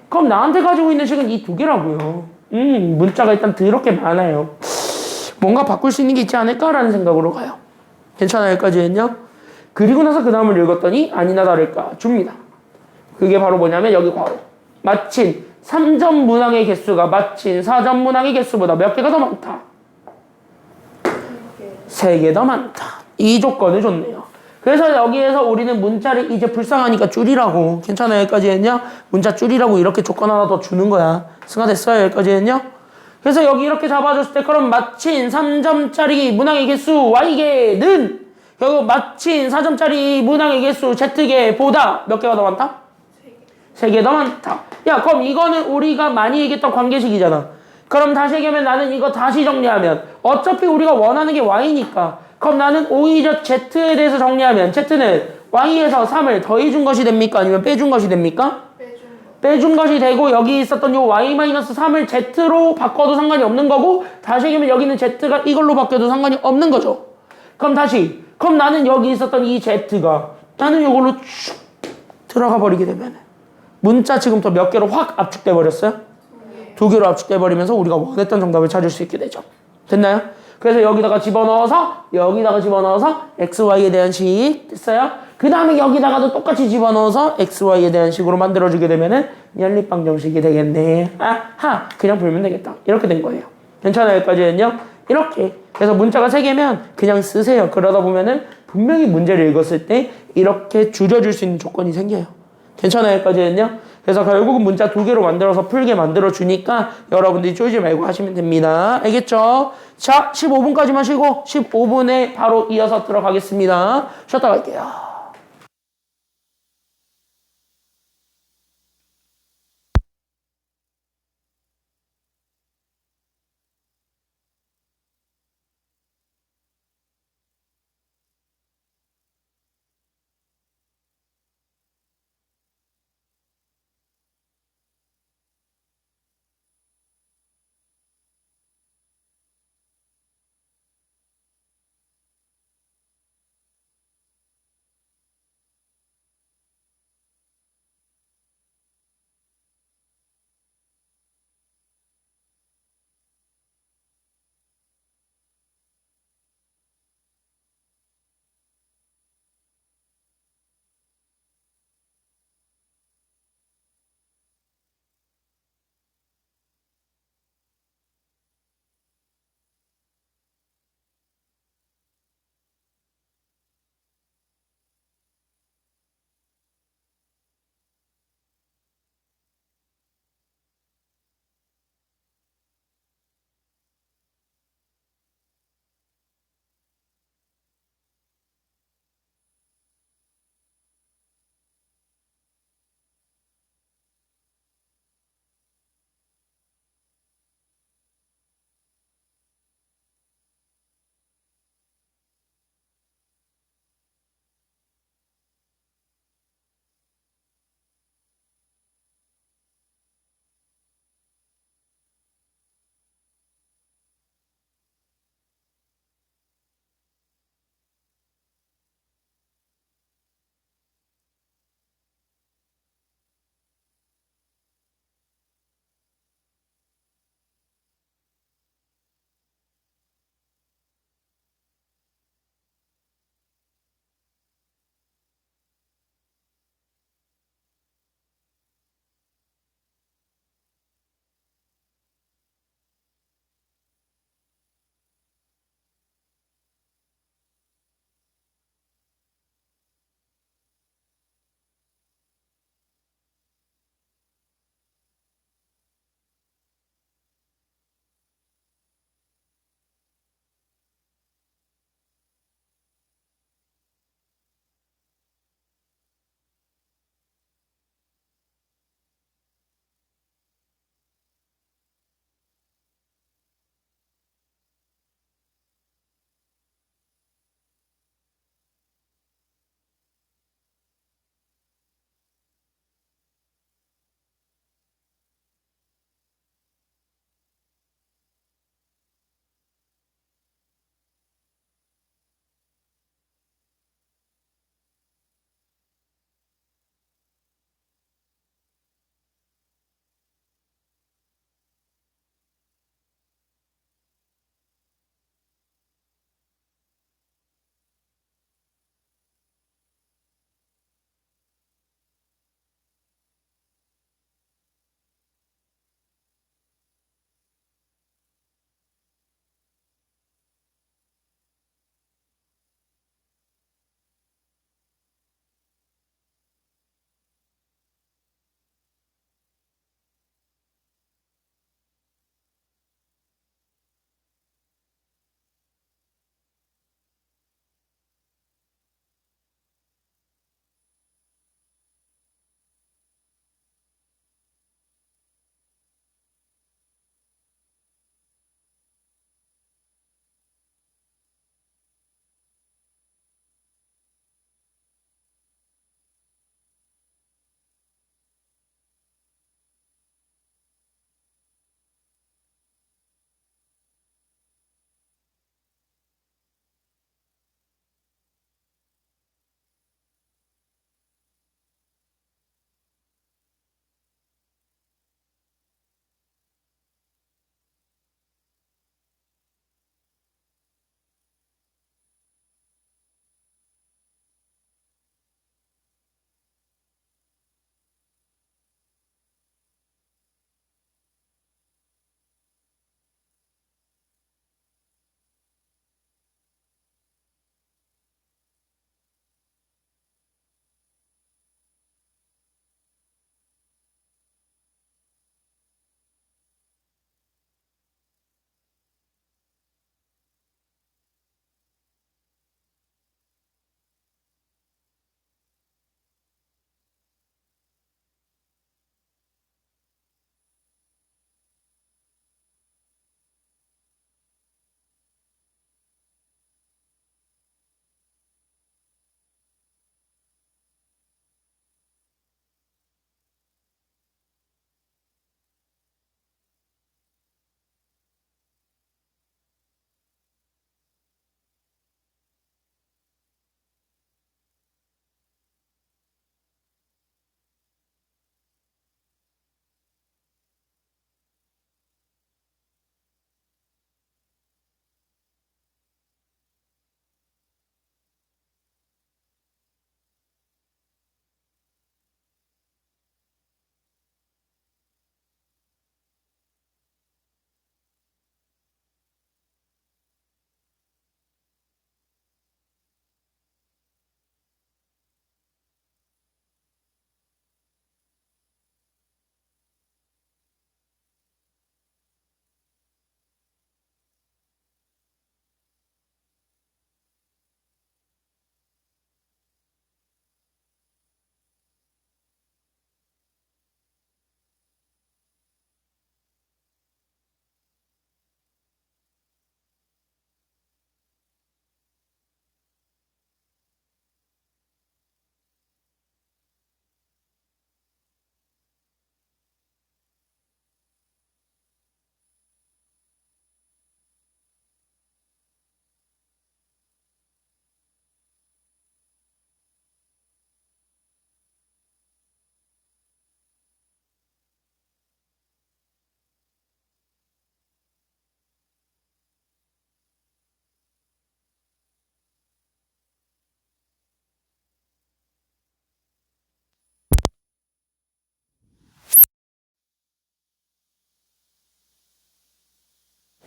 그럼 나한테 가지고 있는 식은 이 2개라고요. 문자가 일단 더럽게 많아요. 뭔가 바꿀 수 있는 게 있지 않을까라는 생각으로 가요. 괜찮아요? 여기까지는요? 그리고 나서 그 다음을 읽었더니 아니나 다를까 줍니다. 그게 바로 뭐냐면 여기 괄호. 마친 3점 문항의 개수가 마친 4점 문항의 개수보다 몇 개가 더 많다? 3개 더 많다. 이 조건을 줬네요. 그래서 여기에서 우리는 문자를 이제 불쌍하니까 줄이라고. 괜찮아요? 여기까지는요? 문자 줄이라고 이렇게 조건 하나 더 주는 거야. 승화됐어요? 여기까지는요? 그래서 여기 이렇게 잡아줬을 때 그럼 마친 3점짜리 문항의 개수 Y개는 결국 마친 4점짜리 문항의 개수 Z개보다 몇 개가 더 많다? 3개 더 많다. 야 그럼 이거는 우리가 많이 얘기했던 관계식이잖아. 그럼 다시 얘기하면 나는 이거 다시 정리하면 어차피 우리가 원하는 게 Y니까 그럼 나는 오히려 Z에 대해서 정리하면 Z는 Y에서 3을 더해준 것이 됩니까? 아니면 빼준 것이 됩니까? 빼준 것이 되고 여기 있었던 요 Y-3을 Z로 바꿔도 상관이 없는 거고 다시 얘기하면 여기는 Z가 이걸로 바뀌어도 상관이 없는 거죠. 그럼 다시 그럼 나는 여기 있었던 이 Z가 나는 이걸로 쭉 들어가 버리게 되면 문자 지금부터 몇 개로 확 압축돼 버렸어요? 2개로 압축돼 버리면서 우리가 원했던 정답을 찾을 수 있게 되죠. 됐나요? 그래서 여기다가 집어넣어서 X, Y에 대한 식 됐어요? 그 다음에 여기다가도 똑같이 집어넣어서 X, Y에 대한 식으로 만들어주게 되면은 연립방정식이 되겠네. 아하 그냥 풀면 되겠다. 이렇게 된 거예요. 괜찮아요, 여기까지는요? 이렇게. 그래서 문자가 3개면 그냥 쓰세요. 그러다 보면은 분명히 문제를 읽었을 때 이렇게 줄여줄 수 있는 조건이 생겨요. 괜찮아요, 여기까지는요? 그래서 결국은 문자 2개로 만들어서 풀게 만들어 주니까 여러분들이 쫄지 말고 하시면 됩니다. 알겠죠? 자, 15분까지만 쉬고 15분에 바로 이어서 들어가겠습니다. 쉬었다 갈게요.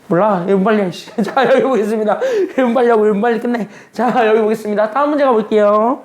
몰라. 1분 빨리 해. 자, 여기 보겠습니다. 1분 빨리 하고 1분 빨리 끝내. 자, 여기 보겠습니다. 다음 문제 가볼게요.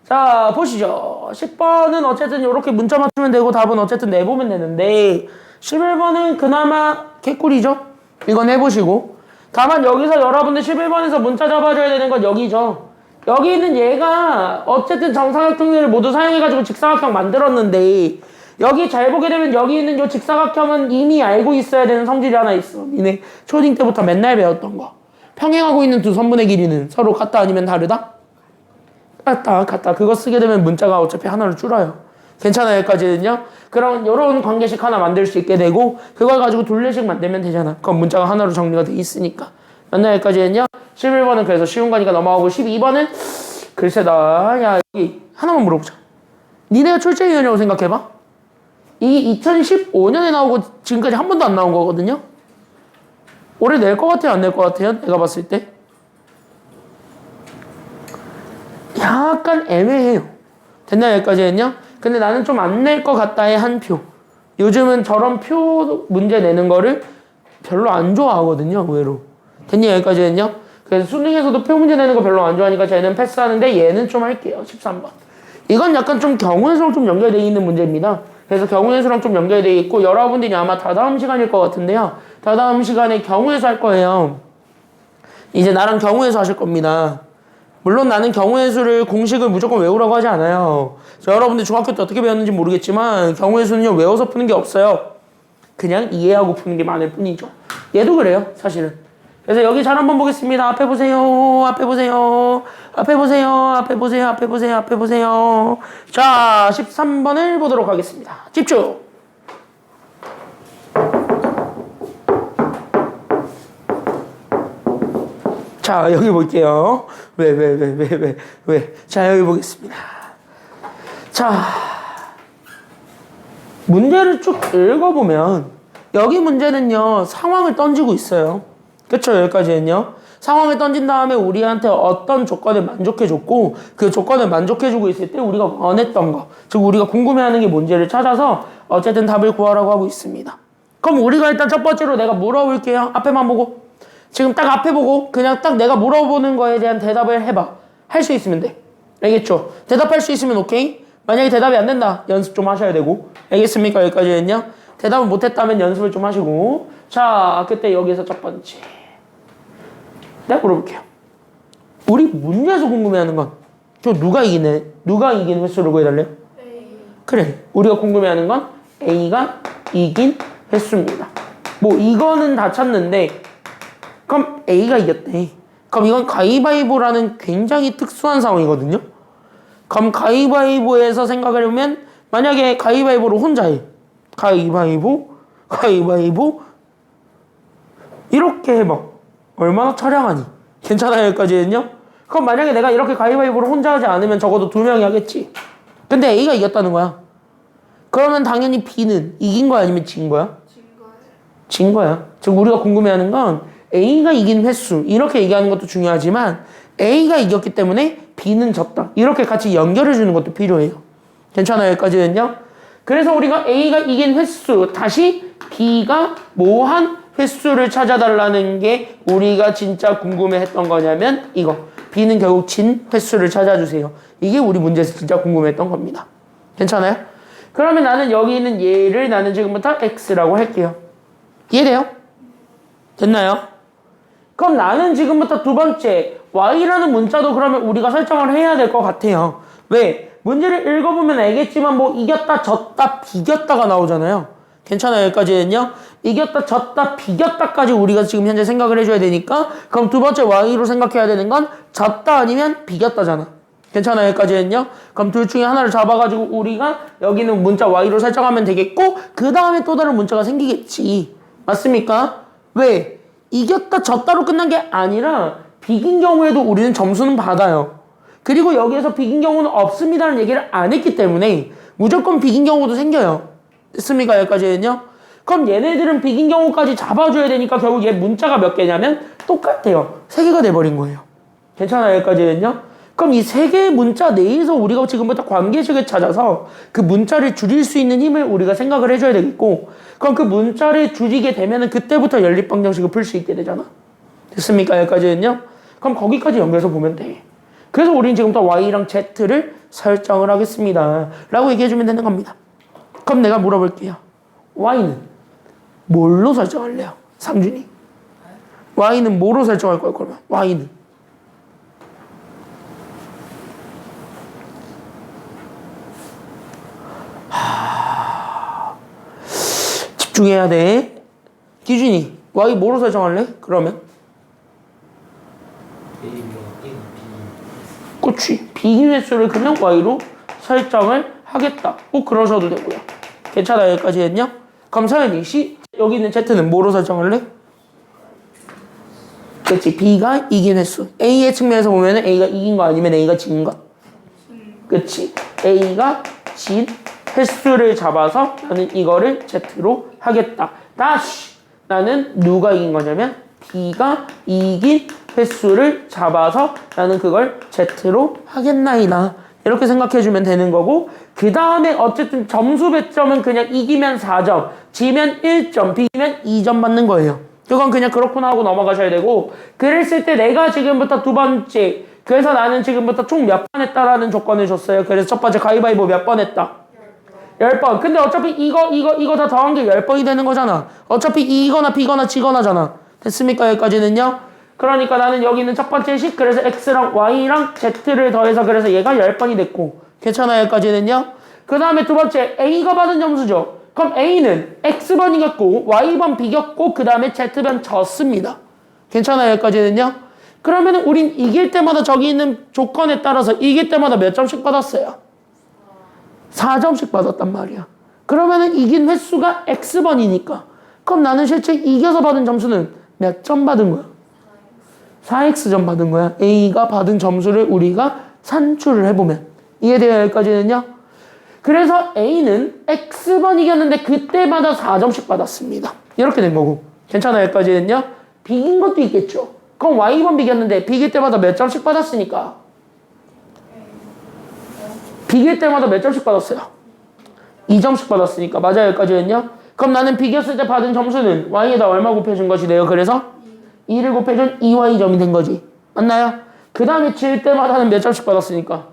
자, 보시죠. 10번은 어쨌든 이렇게 문자 맞추면 되고 답은 어쨌든 내보면 되는데 11번은 그나마 개꿀이죠. 이건 해보시고. 다만 여기서 여러분들 11번에서 문자 잡아줘야 되는 건 여기죠. 여기 있는 얘가 어쨌든 정사각형들을 모두 사용해가지고 직사각형 만들었는데 여기 잘 보게 되면 여기 있는 요 직사각형은 이미 알고 있어야 되는 성질이 하나 있어. 니네 초딩 때부터 맨날 배웠던 거. 평행하고 있는 두 선분의 길이는 서로 같다 아니면 다르다? 같다. 그거 쓰게 되면 문자가 어차피 하나로 줄어요. 괜찮아요, 여기까지는요? 그럼 요런 관계식 하나 만들 수 있게 되고 그걸 가지고 둘레식 만들면 되잖아. 그럼 문자가 하나로 정리가 돼 있으니까. 맞나요, 여기까지는요? 11번은 그래서 쉬운 거니까 넘어가고 12번은 글쎄다. 야, 여기 하나만 물어보자. 니네가 출제위원이라고 생각해봐. 이게 2015년에 나오고 지금까지 한 번도 안 나온 거거든요. 올해 낼 것 같아요? 안 낼 것 같아요? 내가 봤을 때 약간 애매해요. 됐나요? 여기까지는요? 근데 나는 좀 안 낼 것 같다의 한 표. 요즘은 저런 표 문제 내는 거를 별로 안 좋아하거든요. 의외로. 됐니? 여기까지는요? 그래서 수능에서도 표 문제 내는 거 별로 안 좋아하니까 쟤는 패스하는데 얘는 좀 할게요. 13번. 이건 약간 좀 경우의 수랑 좀 연결되어 있는 문제입니다. 그래서 경우의 수랑 좀 연결되어 있고 여러분들이 아마 다다음 시간일 것 같은데요. 다다음 시간에 경우의 수 할 거예요. 이제 나랑 경우의 수 하실 겁니다. 물론 나는 경우의 수를 공식을 무조건 외우라고 하지 않아요. 여러분들 중학교 때 어떻게 배웠는지 모르겠지만 경우의 수는요 외워서 푸는 게 없어요. 그냥 이해하고 푸는 게 많을 뿐이죠. 얘도 그래요, 사실은. 그래서 여기 잘 한번 보겠습니다. 앞에 보세요. 앞에 보세요. 앞에 보세요. 앞에 보세요. 앞에 보세요. 앞에 보세요. 자, 13번을 보도록 하겠습니다. 집중. 자, 여기 볼게요. 왜. 자, 여기 보겠습니다. 자, 문제를 쭉 읽어보면 여기 문제는요 상황을 던지고 있어요. 그쵸? 여기까지는요 상황을 던진 다음에 우리한테 어떤 조건을 만족해줬고 그 조건을 만족해주고 있을 때 우리가 원했던 거, 즉 우리가 궁금해하는 게 뭔지를 찾아서 어쨌든 답을 구하라고 하고 있습니다. 그럼 우리가 일단 첫 번째로 내가 물어볼게요. 앞에만 보고 지금 딱 앞에 보고 그냥 딱 내가 물어보는 거에 대한 대답을 해봐. 할 수 있으면 돼. 알겠죠? 대답할 수 있으면 오케이. 만약에 대답이 안 된다 연습 좀 하셔야 되고. 알겠습니까? 여기까지는요. 대답을 못했다면 연습을 좀 하시고. 자, 그때 여기서 첫 번째 내가 물어볼게요. 우리 문제에서 궁금해하는 건 저 누가 이긴 횟수를 구해달래요? A. 그래, 우리가 궁금해하는 건 A가 이긴 횟수입니다. 뭐 이거는 다 찾는데 그럼 A가 이겼대. 그럼 이건 가위바위보라는 굉장히 특수한 상황이거든요. 그럼 가위바위보에서 생각을 해보면 만약에 가위바위보를 혼자 해. 가위바위보 이렇게 해봐. 얼마나 처량하니? 괜찮아요, 여기까지는요? 그럼 만약에 내가 이렇게 가위바위보를 혼자 하지 않으면 적어도 2명이 하겠지. 근데 A가 이겼다는 거야. 그러면 당연히 B는 이긴 거야 아니면 진 거야? 진 거야. 즉 우리가 궁금해하는 건 A가 이긴 횟수 이렇게 얘기하는 것도 중요하지만 A가 이겼기 때문에 B는 졌다. 이렇게 같이 연결해 주는 것도 필요해요. 괜찮아요, 여기까지는요? 그래서 우리가 A가 이긴 횟수 다시 B가 뭐한 횟수를 찾아달라는 게 우리가 진짜 궁금해했던 거냐면 이거 B는 결국 진 횟수를 찾아주세요. 이게 우리 문제에서 진짜 궁금했던 겁니다. 괜찮아요? 그러면 나는 여기 있는 얘를 나는 지금부터 X라고 할게요. 이해돼요? 됐나요? 그럼 나는 지금부터 두 번째 Y라는 문자도 그러면 우리가 설정을 해야 될 것 같아요. 왜? 문제를 읽어보면 알겠지만 뭐 이겼다 졌다 비겼다가 나오잖아요. 괜찮아요, 여기까지는요? 이겼다 졌다 비겼다까지 우리가 지금 현재 생각을 해줘야 되니까 그럼 두 번째 Y로 생각해야 되는 건 졌다 아니면 비겼다잖아. 괜찮아요, 여기까지는요? 그럼 둘 중에 하나를 잡아가지고 우리가 여기는 문자 Y로 설정하면 되겠고 그 다음에 또 다른 문자가 생기겠지. 맞습니까? 왜? 이겼다 졌다로 끝난 게 아니라 비긴 경우에도 우리는 점수는 받아요. 그리고 여기에서 비긴 경우는 없습니다라는 얘기를 안 했기 때문에 무조건 비긴 경우도 생겨요. 됐습니까? 여기까지는요? 그럼 얘네들은 비긴 경우까지 잡아줘야 되니까 결국 얘 문자가 몇 개냐면 똑같아요. 3개가 돼버린 거예요. 괜찮아요? 여기까지는요? 그럼 이 세 개의 문자 내에서 우리가 지금부터 관계식을 찾아서 그 문자를 줄일 수 있는 힘을 우리가 생각을 해줘야 되겠고, 그럼 그 문자를 줄이게 되면은 그때부터 연립방정식을 풀 수 있게 되잖아. 됐습니까? 여기까지는요? 그럼 거기까지 연결해서 보면 돼. 그래서 우리는 지금부터 y랑 z를 설정을 하겠습니다. 라고 얘기해주면 되는 겁니다. 그럼 내가 물어볼게요. y는 뭘로 설정할래요? 상준이. y는 뭐로 설정할 거야, 그러면? y는. 집중해야 돼. 기준이 y 뭐로 설정할래? 그러면 그렇지. 비기횟수를 그냥 y로 설정을 하겠다. 꼭 그러셔도 되고요. 괜찮아요? 여기까지 했냐? 그럼 서연이 여기 있는 z는 뭐로 설정할래? 그렇지. b가 이긴 횟수. a의 측면에서 보면 a가 이긴 거 아니면 a가 진 것. 그렇지. a가 진 횟수를 잡아서 나는 이거를 z로 하겠다. 다시 나는 누가 이긴 거냐면 b가 이긴 횟수를 잡아서 나는 그걸 z로 하겠나이다. 이렇게 생각해주면 되는 거고, 그 다음에 어쨌든 점수 배점은 그냥 이기면 4점, 지면 1점, 비기면 2점 받는 거예요. 그건 그냥 그렇구나 하고 넘어가셔야 되고, 그랬을 때 내가 지금부터 두 번째, 그래서 나는 지금부터 총 몇 번 했다라는 조건을 줬어요. 그래서 첫 번째 가위바위보 몇 번 했다? 10번. 근데 어차피 이거 다 더한 게 10번이 되는 거잖아. 어차피 이거나 B거나 G거나잖아. 됐습니까? 여기까지는요? 그러니까 나는 여기 있는 첫 번째 식, 그래서 X랑 Y랑 Z를 더해서 그래서 얘가 10번이 됐고. 괜찮아요? 여기까지는요? 그 다음에 두 번째, A가 받은 점수죠. 그럼 A는 X번 이겼고, Y번 비겼고, 그 다음에 Z번 졌습니다. 괜찮아요? 여기까지는요? 그러면 우린 이길 때마다 저기 있는 조건에 따라서 이길 때마다 몇 점씩 받았어요? 4점씩 받았단 말이야. 그러면은 이긴 횟수가 X번이니까. 그럼 나는 실제 이겨서 받은 점수는 몇 점 받은 거야? 4X점 받은 거야. A가 받은 점수를 우리가 산출을 해보면. 이해돼요? 여기까지는요? 그래서 A는 X번 이겼는데 그때마다 4점씩 받았습니다. 이렇게 된 거고. 괜찮아요? 여기까지는요? 비긴 것도 있겠죠. 그럼 Y번 비겼는데 비길 때마다 몇 점씩 받았으니까. 비길 때마다 몇 점씩 받았어요? 2점씩 받았으니까. 맞아요? 여기까지는요? 그럼 나는 비겼을 때 받은 점수는 Y에다 얼마 곱해준 것이 돼요? 그래서 2를 곱해준 2Y점이 된 거지. 맞나요? 그 다음에 질 때마다는 몇 점씩 받았으니까?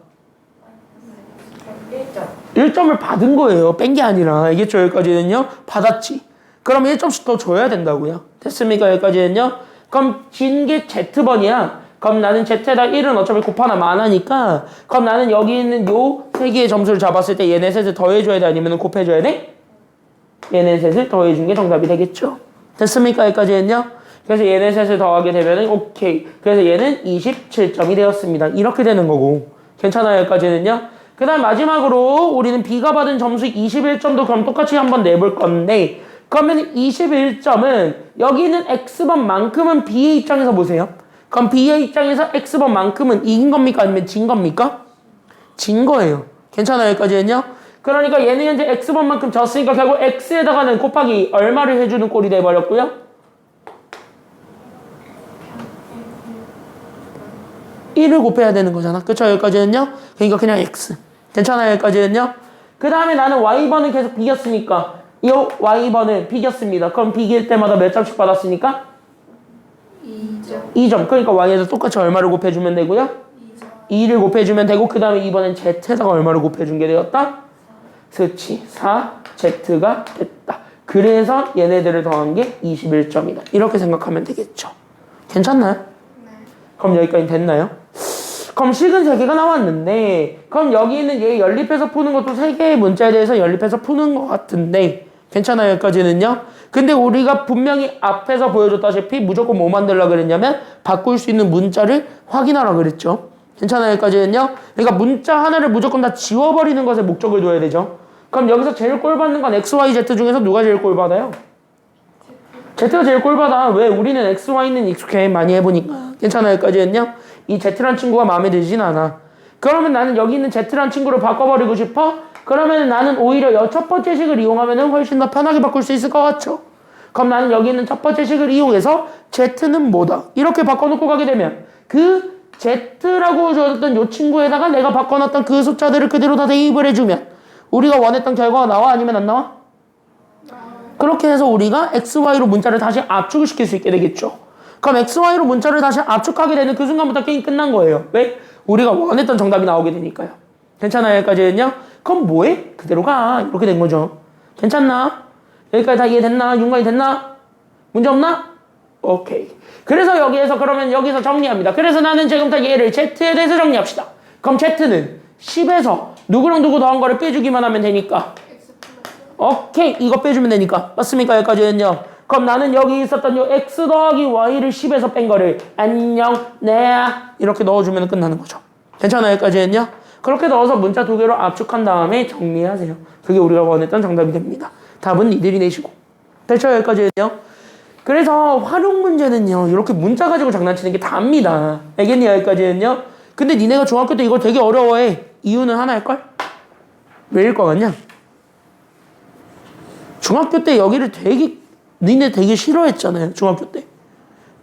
1점을 받은 거예요. 뺀 게 아니라. 알겠죠? 여기까지는요? 받았지. 그럼 1점씩 더 줘야 된다고요. 됐습니까? 여기까지는요? 그럼 진 게 Z번이야. 그럼 나는 Z에다 1은 어차피 곱하나 안 하니까, 그럼 나는 여기 있는 요 세 개의 점수를 잡았을 때 얘네 셋을 더해줘야 돼? 아니면 곱해줘야 돼? 얘네 셋을 더해준 게 정답이 되겠죠. 됐습니까? 여기까지는요? 그래서 얘네 셋을 더하게 되면은 오케이. 그래서 얘는 27점이 되었습니다. 이렇게 되는 거고. 괜찮아요? 여기까지는요? 그 다음 마지막으로 우리는 B가 받은 점수 21점도 그럼 똑같이 한번 내볼 건데, 그러면 21점은 여기 있는 X번만큼은 B의 입장에서 보세요. 그럼 B의 입장에서 X번만큼은 이긴 겁니까? 아니면 진 겁니까? 진 거예요. 괜찮아요? 여기까지는요? 그러니까 얘는 현재 X번만큼 졌으니까 결국 X에다가는 곱하기 얼마를 해주는 꼴이 돼버렸고요? 1을 곱해야 되는 거잖아. 그쵸? 여기까지는요? 그러니까 그냥 X. 괜찮아요? 여기까지는요? 그 다음에 나는 Y번은 계속 비겼으니까 이 Y번을 비겼습니다. 그럼 비길 때마다 몇 점씩 받았으니까? 2점. 그러니까 Y에서 똑같이 얼마를 곱해주면 되고요? 2를 곱해주면 되고, 그 다음에 이번엔 Z에다가 얼마를 곱해준 게 되었다? 그렇지. 4Z가 됐다. 그래서 얘네들을 더한 게 21점이다. 이렇게 생각하면 되겠죠. 괜찮나요? 네. 그럼 여기까지 됐나요? 그럼 식은 3개가 나왔는데, 그럼 여기 있는 얘 연립해서 푸는 것도 3개의 문자에 대해서 연립해서 푸는 것 같은데, 괜찮아요? 여기까지는요? 근데 우리가 분명히 앞에서 보여줬다시피 무조건 뭐 만들려고 그랬냐면 바꿀 수 있는 문자를 확인하라고 그랬죠. 괜찮아요? 여기까지는요? 그러니까 문자 하나를 무조건 다 지워버리는 것에 목적을 둬야 되죠. 그럼 여기서 제일 꼴 받는 건 X, Y, Z 중에서 누가 제일 꼴 받아요? Z가 제일 꼴 받아. 왜? 우리는 X, Y는 익숙해. 많이 해보니까. 괜찮아요? 여기까지는요? 이 Z란 친구가 마음에 들진 않아. 그러면 나는 여기 있는 Z란 친구를 바꿔버리고 싶어? 그러면 나는 오히려 첫 번째 식을 이용하면 훨씬 더 편하게 바꿀 수 있을 것 같죠? 그럼 나는 여기 있는 첫 번째 식을 이용해서 Z는 뭐다? 이렇게 바꿔놓고 가게 되면 그 Z라고 주었던 요 친구에다가 내가 바꿔놨던 그 숫자들을 그대로 다 대입을 해주면 우리가 원했던 결과가 나와? 아니면 안 나와? 그렇게 해서 우리가 XY로 문자를 다시 압축을 시킬 수 있게 되겠죠. 그럼 XY로 문자를 다시 압축하게 되는 그 순간부터 게임 끝난 거예요. 왜? 우리가 원했던 정답이 나오게 되니까요. 괜찮아요? 여기까지는요? 그럼 뭐해? 그대로 가. 이렇게 된 거죠. 괜찮나? 여기까지 다 이해됐나? 윤곽이 됐나? 문제 없나? 오케이. 그래서 여기에서 그러면 여기서 정리합니다. 그래서 나는 지금부터 얘를 Z에 대해서 정리합시다. 그럼 Z는 10에서 누구랑 누구 더한 거를 빼주기만 하면 되니까. X 플러스 오케이. 이거 빼주면 되니까. 맞습니까? 여기까지는요. 그럼 나는 여기 있었던 요 X 더하기 Y를 10에서 뺀 거를 안녕, 네 이렇게 넣어주면 끝나는 거죠. 괜찮아요? 여기까지는요. 그렇게 넣어서 문자 두 개로 압축한 다음에 정리하세요. 그게 우리가 원했던 정답이 됩니다. 답은 이들이 내시고. 됐죠? 여기까지는요. 그래서 활용 문제는요, 이렇게 문자 가지고 장난치는 게 답니다. 알겠니? 여기까지는요. 근데 니네가 중학교 때 이걸 되게 어려워해. 이유는 하나일걸? 왜일 것 같냐? 중학교 때 여기를 니네 되게 싫어했잖아요. 중학교 때.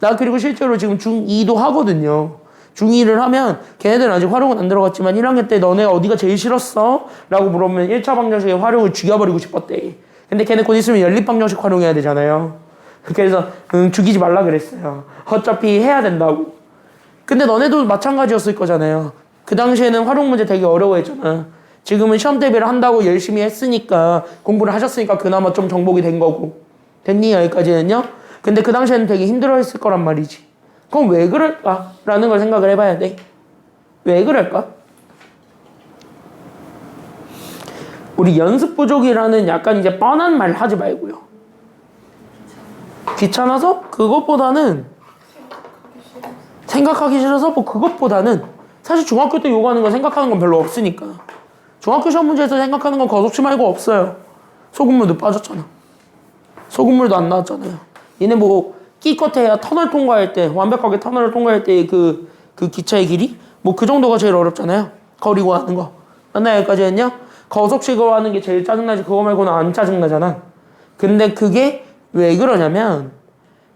나 그리고 실제로 지금 중2도 하거든요. 중2를 하면 걔네들은 아직 활용은 안 들어갔지만 1학년 때 너네 어디가 제일 싫었어? 라고 물어보면 1차 방정식의 활용을 죽여버리고 싶었대. 근데 걔네 곧 있으면 연립 방정식 활용해야 되잖아요. 그래서 죽이지 말라 그랬어요. 어차피 해야 된다고. 근데 너네도 마찬가지였을 거잖아요. 그 당시에는 활용 문제 되게 어려워했잖아. 지금은 시험 대비를 한다고 열심히 했으니까 공부를 하셨으니까 그나마 좀 정복이 된 거고. 됐니? 여기까지는요. 근데 그 당시에는 되게 힘들어했을 거란 말이지. 그럼 왜 그럴까? 라는 걸 생각을 해봐야 돼. 왜 그럴까? 우리 연습 부족이라는 약간 이제 뻔한 말 하지 말고요. 귀찮아서? 그것보다는 생각하기 싫어서 뭐 그것보다는 사실 중학교 때 요구하는 건 생각하는 건 별로 없으니까. 중학교 시험 문제에서 생각하는 건 거속치 말고 없어요. 소금물도 빠졌잖아. 소금물도 안 나왔잖아요. 얘네 뭐 끼껏해야 터널 통과할 때 완벽하게 터널을 통과할 때 그 기차의 길이 뭐 그 정도가 제일 어렵잖아요. 거리 구하는 거. 맞나요? 여기까지 했냐? 거속시 구하는 게 제일 짜증나지. 그거 말고는 안 짜증나잖아. 근데 그게 왜 그러냐면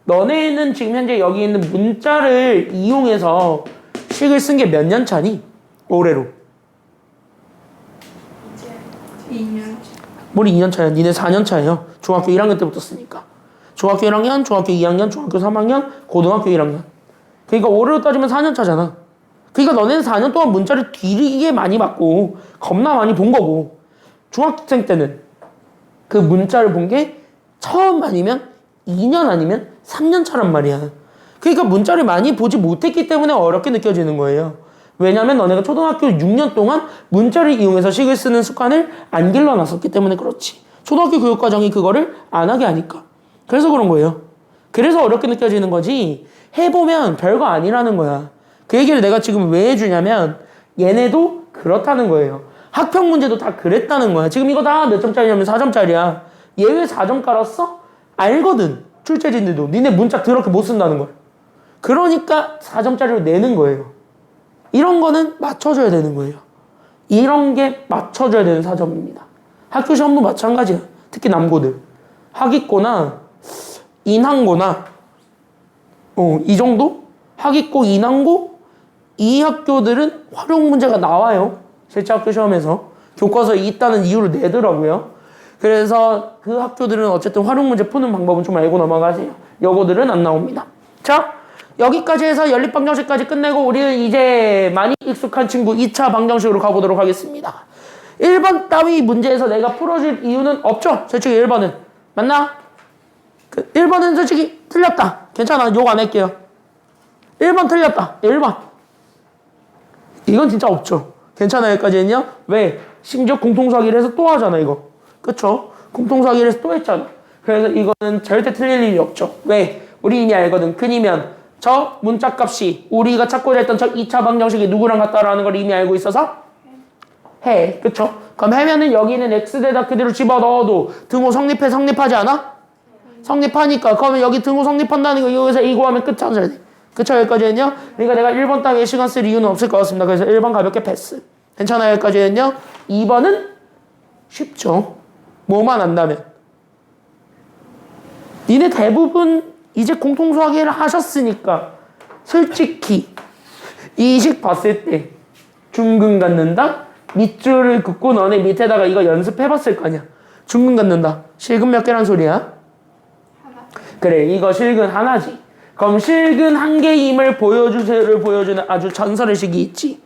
너네는 지금 현재 여기 있는 문자를 이용해서 식을 쓴 게 몇 년 차니? 올해로. 이제 2년 뭘 2년 차야? 니네 4년 차예요. 중학교 1학년 때부터 쓰니까. 중학교 1학년, 중학교 2학년, 중학교 3학년, 고등학교 1학년. 그러니까 올해로 따지면 4년 차잖아. 그러니까 너네는 4년 동안 문자를 되게 많이 받고 겁나 많이 본 거고 중학생 때는 그 문자를 본 게 처음 아니면 2년 아니면 3년 차란 말이야. 그러니까 문자를 많이 보지 못했기 때문에 어렵게 느껴지는 거예요. 왜냐면 너네가 초등학교 6년 동안 문자를 이용해서 식을 쓰는 습관을 안 길러놨었기 때문에 그렇지. 초등학교 교육과정이 그거를 안 하게 하니까. 그래서 그런 거예요. 그래서 어렵게 느껴지는 거지 해보면 별거 아니라는 거야. 그 얘기를 내가 지금 왜 해주냐면 얘네도 그렇다는 거예요. 학평 문제도 다 그랬다는 거야. 지금 이거 다 몇 점짜리냐면 4점짜리야. 얘 왜 4점 깔았어? 알거든. 출제진들도. 니네 문자 더럽게 못 쓴다는 걸. 그러니까 4점짜리로 내는 거예요. 이런 거는 맞춰줘야 되는 거예요. 이런 게 맞춰줘야 되는 4점입니다. 학교 시험도 마찬가지야. 특히 남고들. 학익고나 인항고나 이 정도? 학익고, 인항고 이 학교들은 활용 문제가 나와요. 실제 학교 시험에서. 교과서에 있다는 이유를 내더라고요. 그래서 그 학교들은 어쨌든 활용 문제 푸는 방법은 좀 알고 넘어가세요. 요거들은 안 나옵니다. 자, 여기까지 해서 연립 방정식까지 끝내고 우리는 이제 많이 익숙한 친구 2차 방정식으로 가보도록 하겠습니다. 1번 따위 문제에서 내가 풀어줄 이유는 없죠? 솔직히 1번은. 맞나? 1번은 솔직히 틀렸다. 괜찮아. 욕 안 할게요. 1번 틀렸다. 1번. 이건 진짜 없죠. 괜찮아요. 여기까지는요. 왜? 심지어 공통수학이를 해서 또 하잖아 이거. 그쵸? 공통수학이를 해서 또 했잖아. 그래서 이거는 절대 틀릴 일이 없죠. 왜? 우리 이미 알거든. 근이면 저 문자값이 우리가 찾고자 했던 저 2차 방정식이 누구랑 같다라는 걸 이미 알고 있어서 해. 그쵸? 그럼 해면은 여기는 x에다 그대로 집어넣어도 등호 성립해? 성립하지 않아? 성립하니까 그러면 여기 등호 성립한다는 거 이용해서 이거 하면 끝장져야 돼. 그쵸? 여기까지는요? 그러니까 내가 1번 따위에 시간 쓸 이유는 없을 것 같습니다. 그래서 1번 가볍게 패스. 괜찮아요? 여기까지는요? 2번은 쉽죠. 뭐만 안다면. 니네 대부분 이제 공통수학을 하셨으니까 솔직히 이 식 봤을 때 중근 갖는다? 밑줄을 긋고 너네 밑에다가 이거 연습해봤을 거 아니야. 중근 갖는다. 실근 몇 개란 소리야? 하나. 그래, 이거 실근 하나지. 그럼 실근 한 개임을 보여주는 아주 전설의 식이 있지.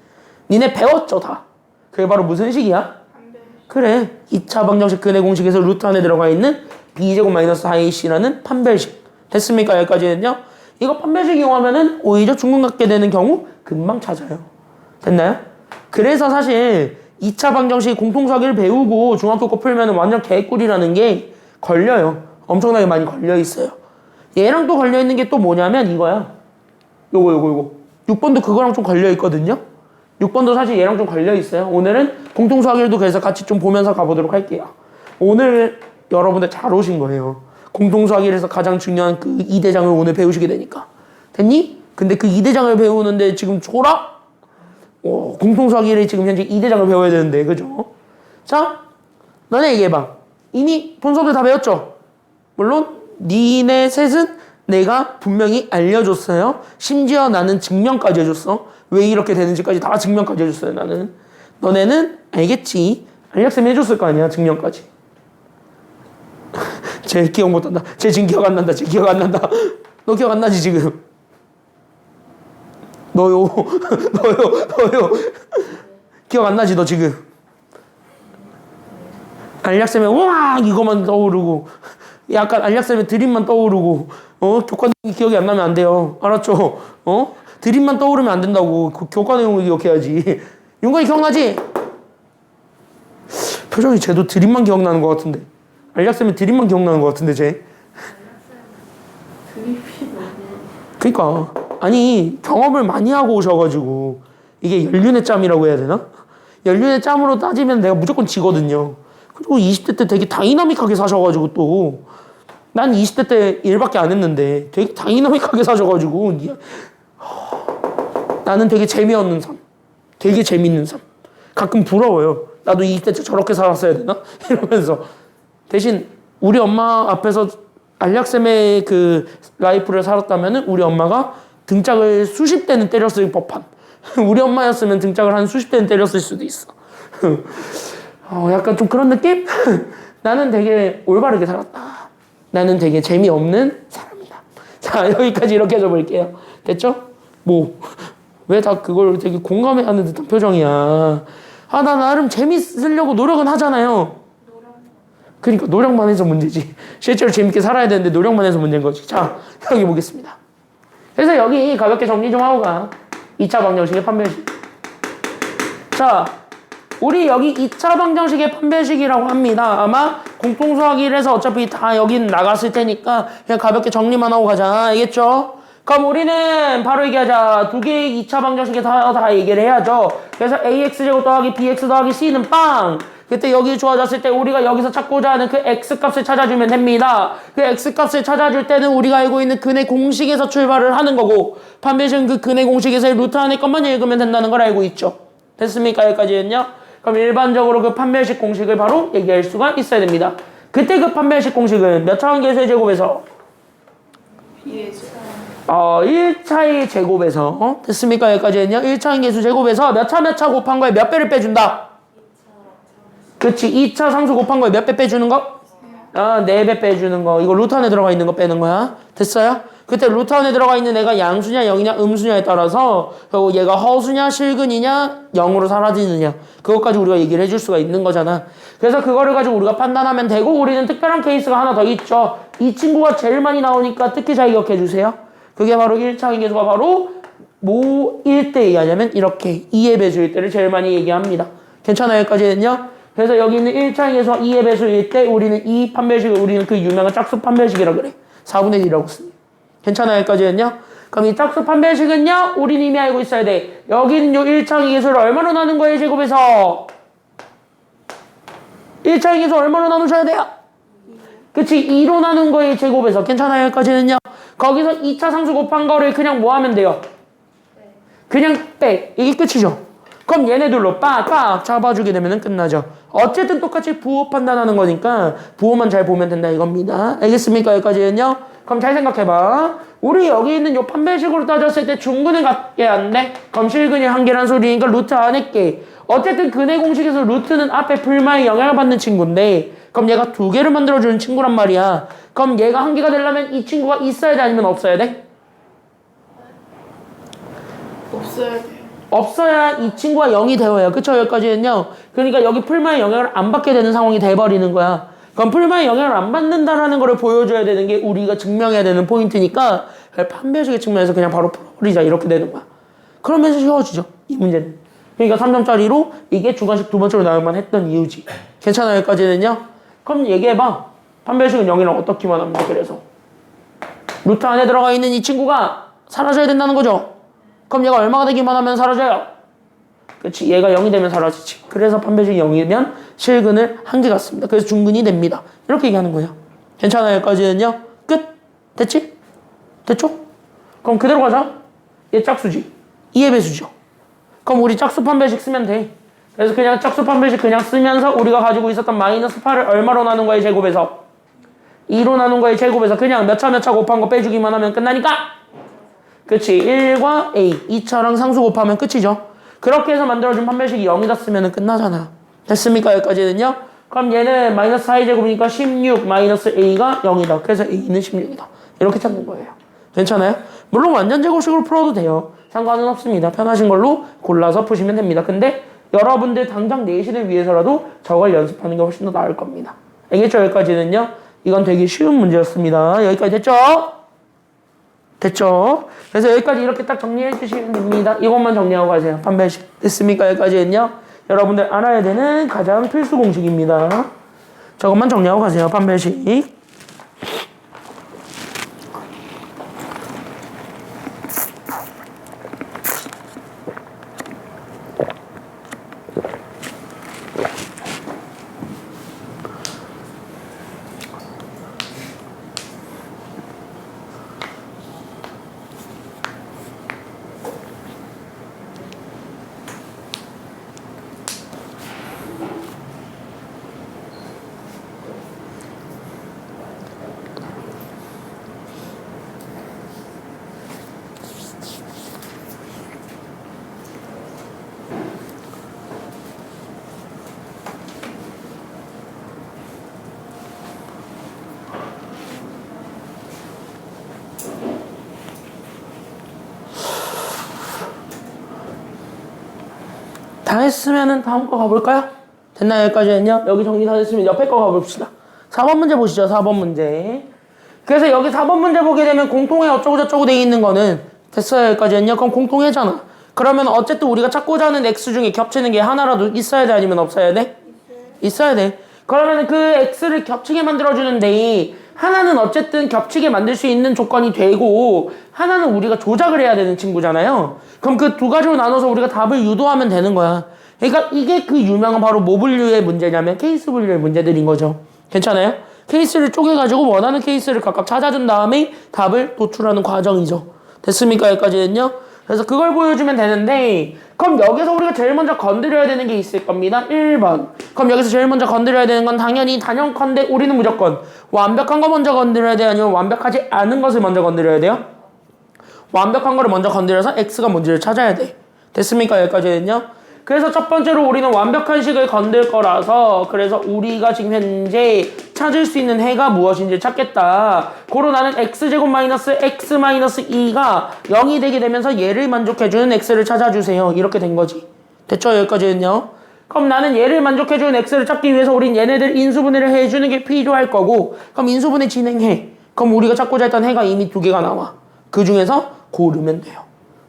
니네 배웠죠 다. 그게 바로 무슨 식이야? 반대. 그래, 2차 방정식 근의 공식에서 루트 안에 들어가 있는 b제곱 마이너스 4ac라는 판별식. 됐습니까? 여기까지는요. 이거 판별식 이용하면은 오히려 중근 갖게 되는 경우 금방 찾아요. 됐나요? 그래서 사실 2차 방정식 공통수학을 배우고 중학교 거 풀면 완전 개꿀이라는 게 걸려요. 엄청나게 많이 걸려 있어요. 얘랑 또 걸려 있는 게 또 뭐냐면 이거야. 요거. 6번도 그거랑 좀 걸려 있거든요. 6번도 사실 얘랑 좀 걸려 있어요. 오늘은 공통수학일도 그래서 같이 좀 보면서 가보도록 할게요. 오늘 여러분들 잘 오신 거예요. 공통수학일에서 가장 중요한 그 2대장을 오늘 배우시게 되니까. 됐니? 근데 그 2대장을 배우는데 지금 졸아? 공통수학일에 지금 현재 2대장을 배워야 되는데, 그죠? 자, 너네 얘기해봐. 이미 본 수업들 다 배웠죠? 물론 니네 셋은 내가 분명히 알려줬어요. 심지어 나는 증명까지 해줬어. 왜 이렇게 되는지까지 다 증명까지 해줬어요. 나는. 너네는 알겠지. 알렉쌤이 해줬을 거 아니야. 증명까지. 쟤 기억 못한다. 쟤 지금 기억 안 난다. 쟤 기억 안 난다. 너 기억 안 나지 지금? 너요. 기억 안 나지 너 지금? 알약쌤의 우왕 이거만 떠오르고 약간 알약쌤의 드림만 떠오르고 교과 내용이 기억이 안 나면 안 돼요. 알았죠? 드림만 떠오르면 안 된다고. 교과 내용을 기억해야지. 윤건이 기억나지? 표정이 쟤도 드림만 기억나는 것 같은데. 알약쌤의 드림만 기억나는 것 같은데 쟤. 드립이 뭐냐? 그니까 아니 경험을 많이 하고 오셔가지고 이게 연륜의 짬이라고 해야 되나? 연륜의 짬으로 따지면 내가 무조건 지거든요. 그리고 20대 때 되게 다이나믹하게 사셔가지고 또 난 20대 때 일밖에 안 했는데 되게 다이나믹하게 사셔가지고 나는 되게 재미없는 삶, 되게 재밌는 삶. 가끔 부러워요. 나도 20대 때 저렇게 살았어야 되나? 이러면서 대신 우리 엄마 앞에서 알약쌤의 그 라이프를 살았다면은 우리 엄마가 등짝을 수십 대는 때렸을 법한. 우리 엄마였으면 등짝을 한 수십 대는 때렸을 수도 있어. 약간 좀 그런 느낌? 나는 되게 올바르게 살았다. 나는 되게 재미없는 사람이다. 자, 여기까지 이렇게 해줘볼게요. 됐죠? 왜 다 그걸 되게 공감해하는 듯한 표정이야. 나 나름 재밌으려고 노력은 하잖아요. 그러니까 노력만 해서 문제지. 실제로 재밌게 살아야 되는데 노력만 해서 문제인 거지. 자, 여기 보겠습니다. 그래서 여기 가볍게 정리 좀 하고 가. 2차 방정식의 판별식. 자, 우리 여기 2차 방정식의 판별식이라고 합니다. 아마 공통수학 1에서 어차피 다 여긴 나갔을 테니까 그냥 가볍게 정리만 하고 가자. 알겠죠? 그럼 우리는 바로 얘기하자. 두 개의 2차 방정식에 다 얘기를 해야죠. 그래서 ax제곱 더하기 bx 더하기 c는 빵! 그때 여기 주어졌을 때 우리가 여기서 찾고자 하는 그 x값을 찾아주면 됩니다. 그 x값을 찾아줄 때는 우리가 알고 있는 근의 공식에서 출발을 하는 거고 판별식은 그 근의 공식에서의 루트 안에 것만 읽으면 된다는 걸 알고 있죠. 됐습니까? 여기까지는요? 그럼 일반적으로 그 판별식 공식을 바로 얘기할 수가 있어야 됩니다. 그때 그 판별식 공식은 몇 차원 계수의 제곱에서? 1차의 제곱에서 됐습니까? 여기까지는요? 1차원 계수 제곱에서 몇 차 곱한 거에 몇 배를 빼준다? 그치 2차 상수 곱한 거에 몇 배 빼주는 거? 4배 빼주는 거. 이거 루트 안에 들어가 있는 거 빼는 거야. 됐어요? 그때 루트 안에 들어가 있는 애가 양수냐 0이냐 음수냐에 따라서 얘가 허수냐 실근이냐 0으로 사라지느냐 그것까지 우리가 얘기를 해줄 수가 있는 거잖아. 그래서 그거를 가지고 우리가 판단하면 되고 우리는 특별한 케이스가 하나 더 있죠. 이 친구가 제일 많이 나오니까 특히 잘 기억해 주세요. 그게 바로 1차 계수가 바로 뭐 1대 2 하냐면 이렇게 2의 배수일 때를 제일 많이 얘기합니다. 괜찮아요? 여기까지는요? 그래서 여기 있는 1차 계수가 2의 배수일 때 우리는 이 판별식을 우리는 그 유명한 짝수 판별식이라 그래. 4분의 1이라고 씁니다. 괜찮아요? 여기까지는요? 그럼 이 짝수 판별식은요? 우리는 이미 알고 있어야 돼. 여기는 요 1차항 계수를 얼마로 나눈 거예요? 제곱에서 1차항 계수 얼마로 나누셔야 돼요? 그치? 2로 나눈 거예요? 제곱에서. 괜찮아요? 여기까지는요? 거기서 2차 상수 곱한 거를 그냥 뭐 하면 돼요? 그냥 빼. 이게 끝이죠. 그럼 얘네들로 빡빡 잡아주게 되면 끝나죠. 어쨌든 똑같이 부호 판단하는 거니까 부호만 잘 보면 된다 이겁니다. 알겠습니까? 여기까지는요? 그럼 잘 생각해봐. 우리 여기 있는 요 판별식으로 따졌을 때 중근을 갖게 안 돼? 그럼 실근이 한 개란 소리니까 루트 안에 게. 어쨌든 근해 공식에서 루트는 앞에 풀마의 영향을 받는 친구인데 그럼 얘가 두 개를 만들어주는 친구란 말이야. 그럼 얘가 한 개가 되려면 이 친구가 있어야 돼 아니면 없어야 돼? 없어야 돼요. 없어야 이 친구가 0이 되어요. 그쵸? 여기까지는요. 그러니까 여기 풀마의 영향을 안 받게 되는 상황이 돼버리는 거야. 그럼 풀마의 영향을 안 받는다라는 걸 보여줘야 되는 게 우리가 증명해야 되는 포인트니까 판별식의 측면에서 그냥 바로 풀어버리자 이렇게 되는 거야. 그러면서 쉬워지죠. 이 문제는. 그러니까 3점짜리로 이게 주관식 두 번째로 나올만 했던 이유지. 괜찮아요? 여기까지는요. 그럼 얘기해봐. 판별식은 0이랑 어떻게만 합니다. 그래서 루트 안에 들어가 있는 이 친구가 사라져야 된다는 거죠. 그럼 얘가 얼마가 되기만 하면 사라져요? 그렇지. 얘가 0이 되면 사라지지. 그래서 판별식이 0이면 실근을 한 개 같습니다. 그래서 중근이 됩니다. 이렇게 얘기하는 거예요. 괜찮아요? 여기까지는요. 끝. 됐지? 됐죠? 그럼 그대로 가자. 얘 짝수지. 2의 배수죠. 그럼 우리 짝수 판별식 쓰면 돼. 그래서 그냥 짝수 판별식 그냥 쓰면서 우리가 가지고 있었던 마이너스 8을 얼마로 나눈 거에 제곱해서 2로 나눈 거에 제곱해서 그냥 몇 차 곱한 거 빼주기만 하면 끝나니까 그치. 1과 A 2차랑 상수 곱하면 끝이죠. 그렇게 해서 만들어준 판별식이 0이다 쓰면 끝나잖아. 됐습니까? 여기까지는요. 그럼 얘는 마이너스 4의 제곱이니까 16 마이너스 A가 0이다. 그래서 A는 16이다. 이렇게 찾는 거예요. 괜찮아요? 물론 완전 제곱식으로 풀어도 돼요. 상관은 없습니다. 편하신 걸로 골라서 푸시면 됩니다. 근데 여러분들 당장 내신을 위해서라도 저걸 연습하는 게 훨씬 더 나을 겁니다. 알겠죠? 여기까지는요. 이건 되게 쉬운 문제였습니다. 여기까지 됐죠? 됐죠? 그래서 여기까지 이렇게 딱 정리해 주시면 됩니다. 이것만 정리하고 가세요. 판별식. 됐습니까? 여기까지는요. 여러분들 알아야 되는 가장 필수 공식입니다. 저것만 정리하고 가세요. 판별식. 다 했으면은 다음 거 가볼까요? 됐나요? 여기까지는요? 여기 정리 다 됐으면 옆에 거 가봅시다. 4번 문제 보시죠. 4번 문제. 그래서 여기 4번 문제 보게 되면 공통에 어쩌고저쩌고 돼 있는 거는 됐어요. 여기까지는요? 그럼 공통해잖아. 그러면 어쨌든 우리가 찾고자 하는 x 중에 겹치는 게 하나라도 있어야 돼? 아니면 없어야 돼? 있어야 돼. 그러면 그 x를 겹치게 만들어주는데 하나는 어쨌든 겹치게 만들 수 있는 조건이 되고 하나는 우리가 조작을 해야 되는 친구잖아요. 그럼 그 두 가지로 나눠서 우리가 답을 유도하면 되는 거야. 그러니까 이게 그 유명한 바로 뭐 분류의 문제냐면 케이스 분류의 문제들인 거죠. 괜찮아요? 케이스를 쪼개가지고 원하는 케이스를 각각 찾아준 다음에 답을 도출하는 과정이죠. 됐습니까? 여기까지는요? 그래서 그걸 보여주면 되는데 그럼 여기서 우리가 제일 먼저 건드려야 되는 게 있을 겁니다. 1번. 그럼 여기서 제일 먼저 건드려야 되는 건 당연히 단연컨대 우리는 무조건 완벽한 거 먼저 건드려야 돼요? 아니면 완벽하지 않은 것을 먼저 건드려야 돼요? 완벽한 거를 먼저 건드려서 x가 뭔지를 찾아야 돼. 됐습니까? 여기까지는요? 그래서 첫 번째로 우리는 완벽한 식을 건들 거라서 그래서 우리가 지금 현재 찾을 수 있는 해가 무엇인지 찾겠다. 고로 나는 x제곱 마이너스 x 마이너스 2가 0이 되게 되면서 얘를 만족해주는 x를 찾아주세요. 이렇게 된 거지. 됐죠? 여기까지는요? 그럼 나는 얘를 만족해주는 x를 찾기 위해서 우린 얘네들 인수분해를 해주는 게 필요할 거고 그럼 인수분해 진행해. 그럼 우리가 찾고자 했던 해가 이미 두 개가 나와. 그 중에서 고르면 돼요.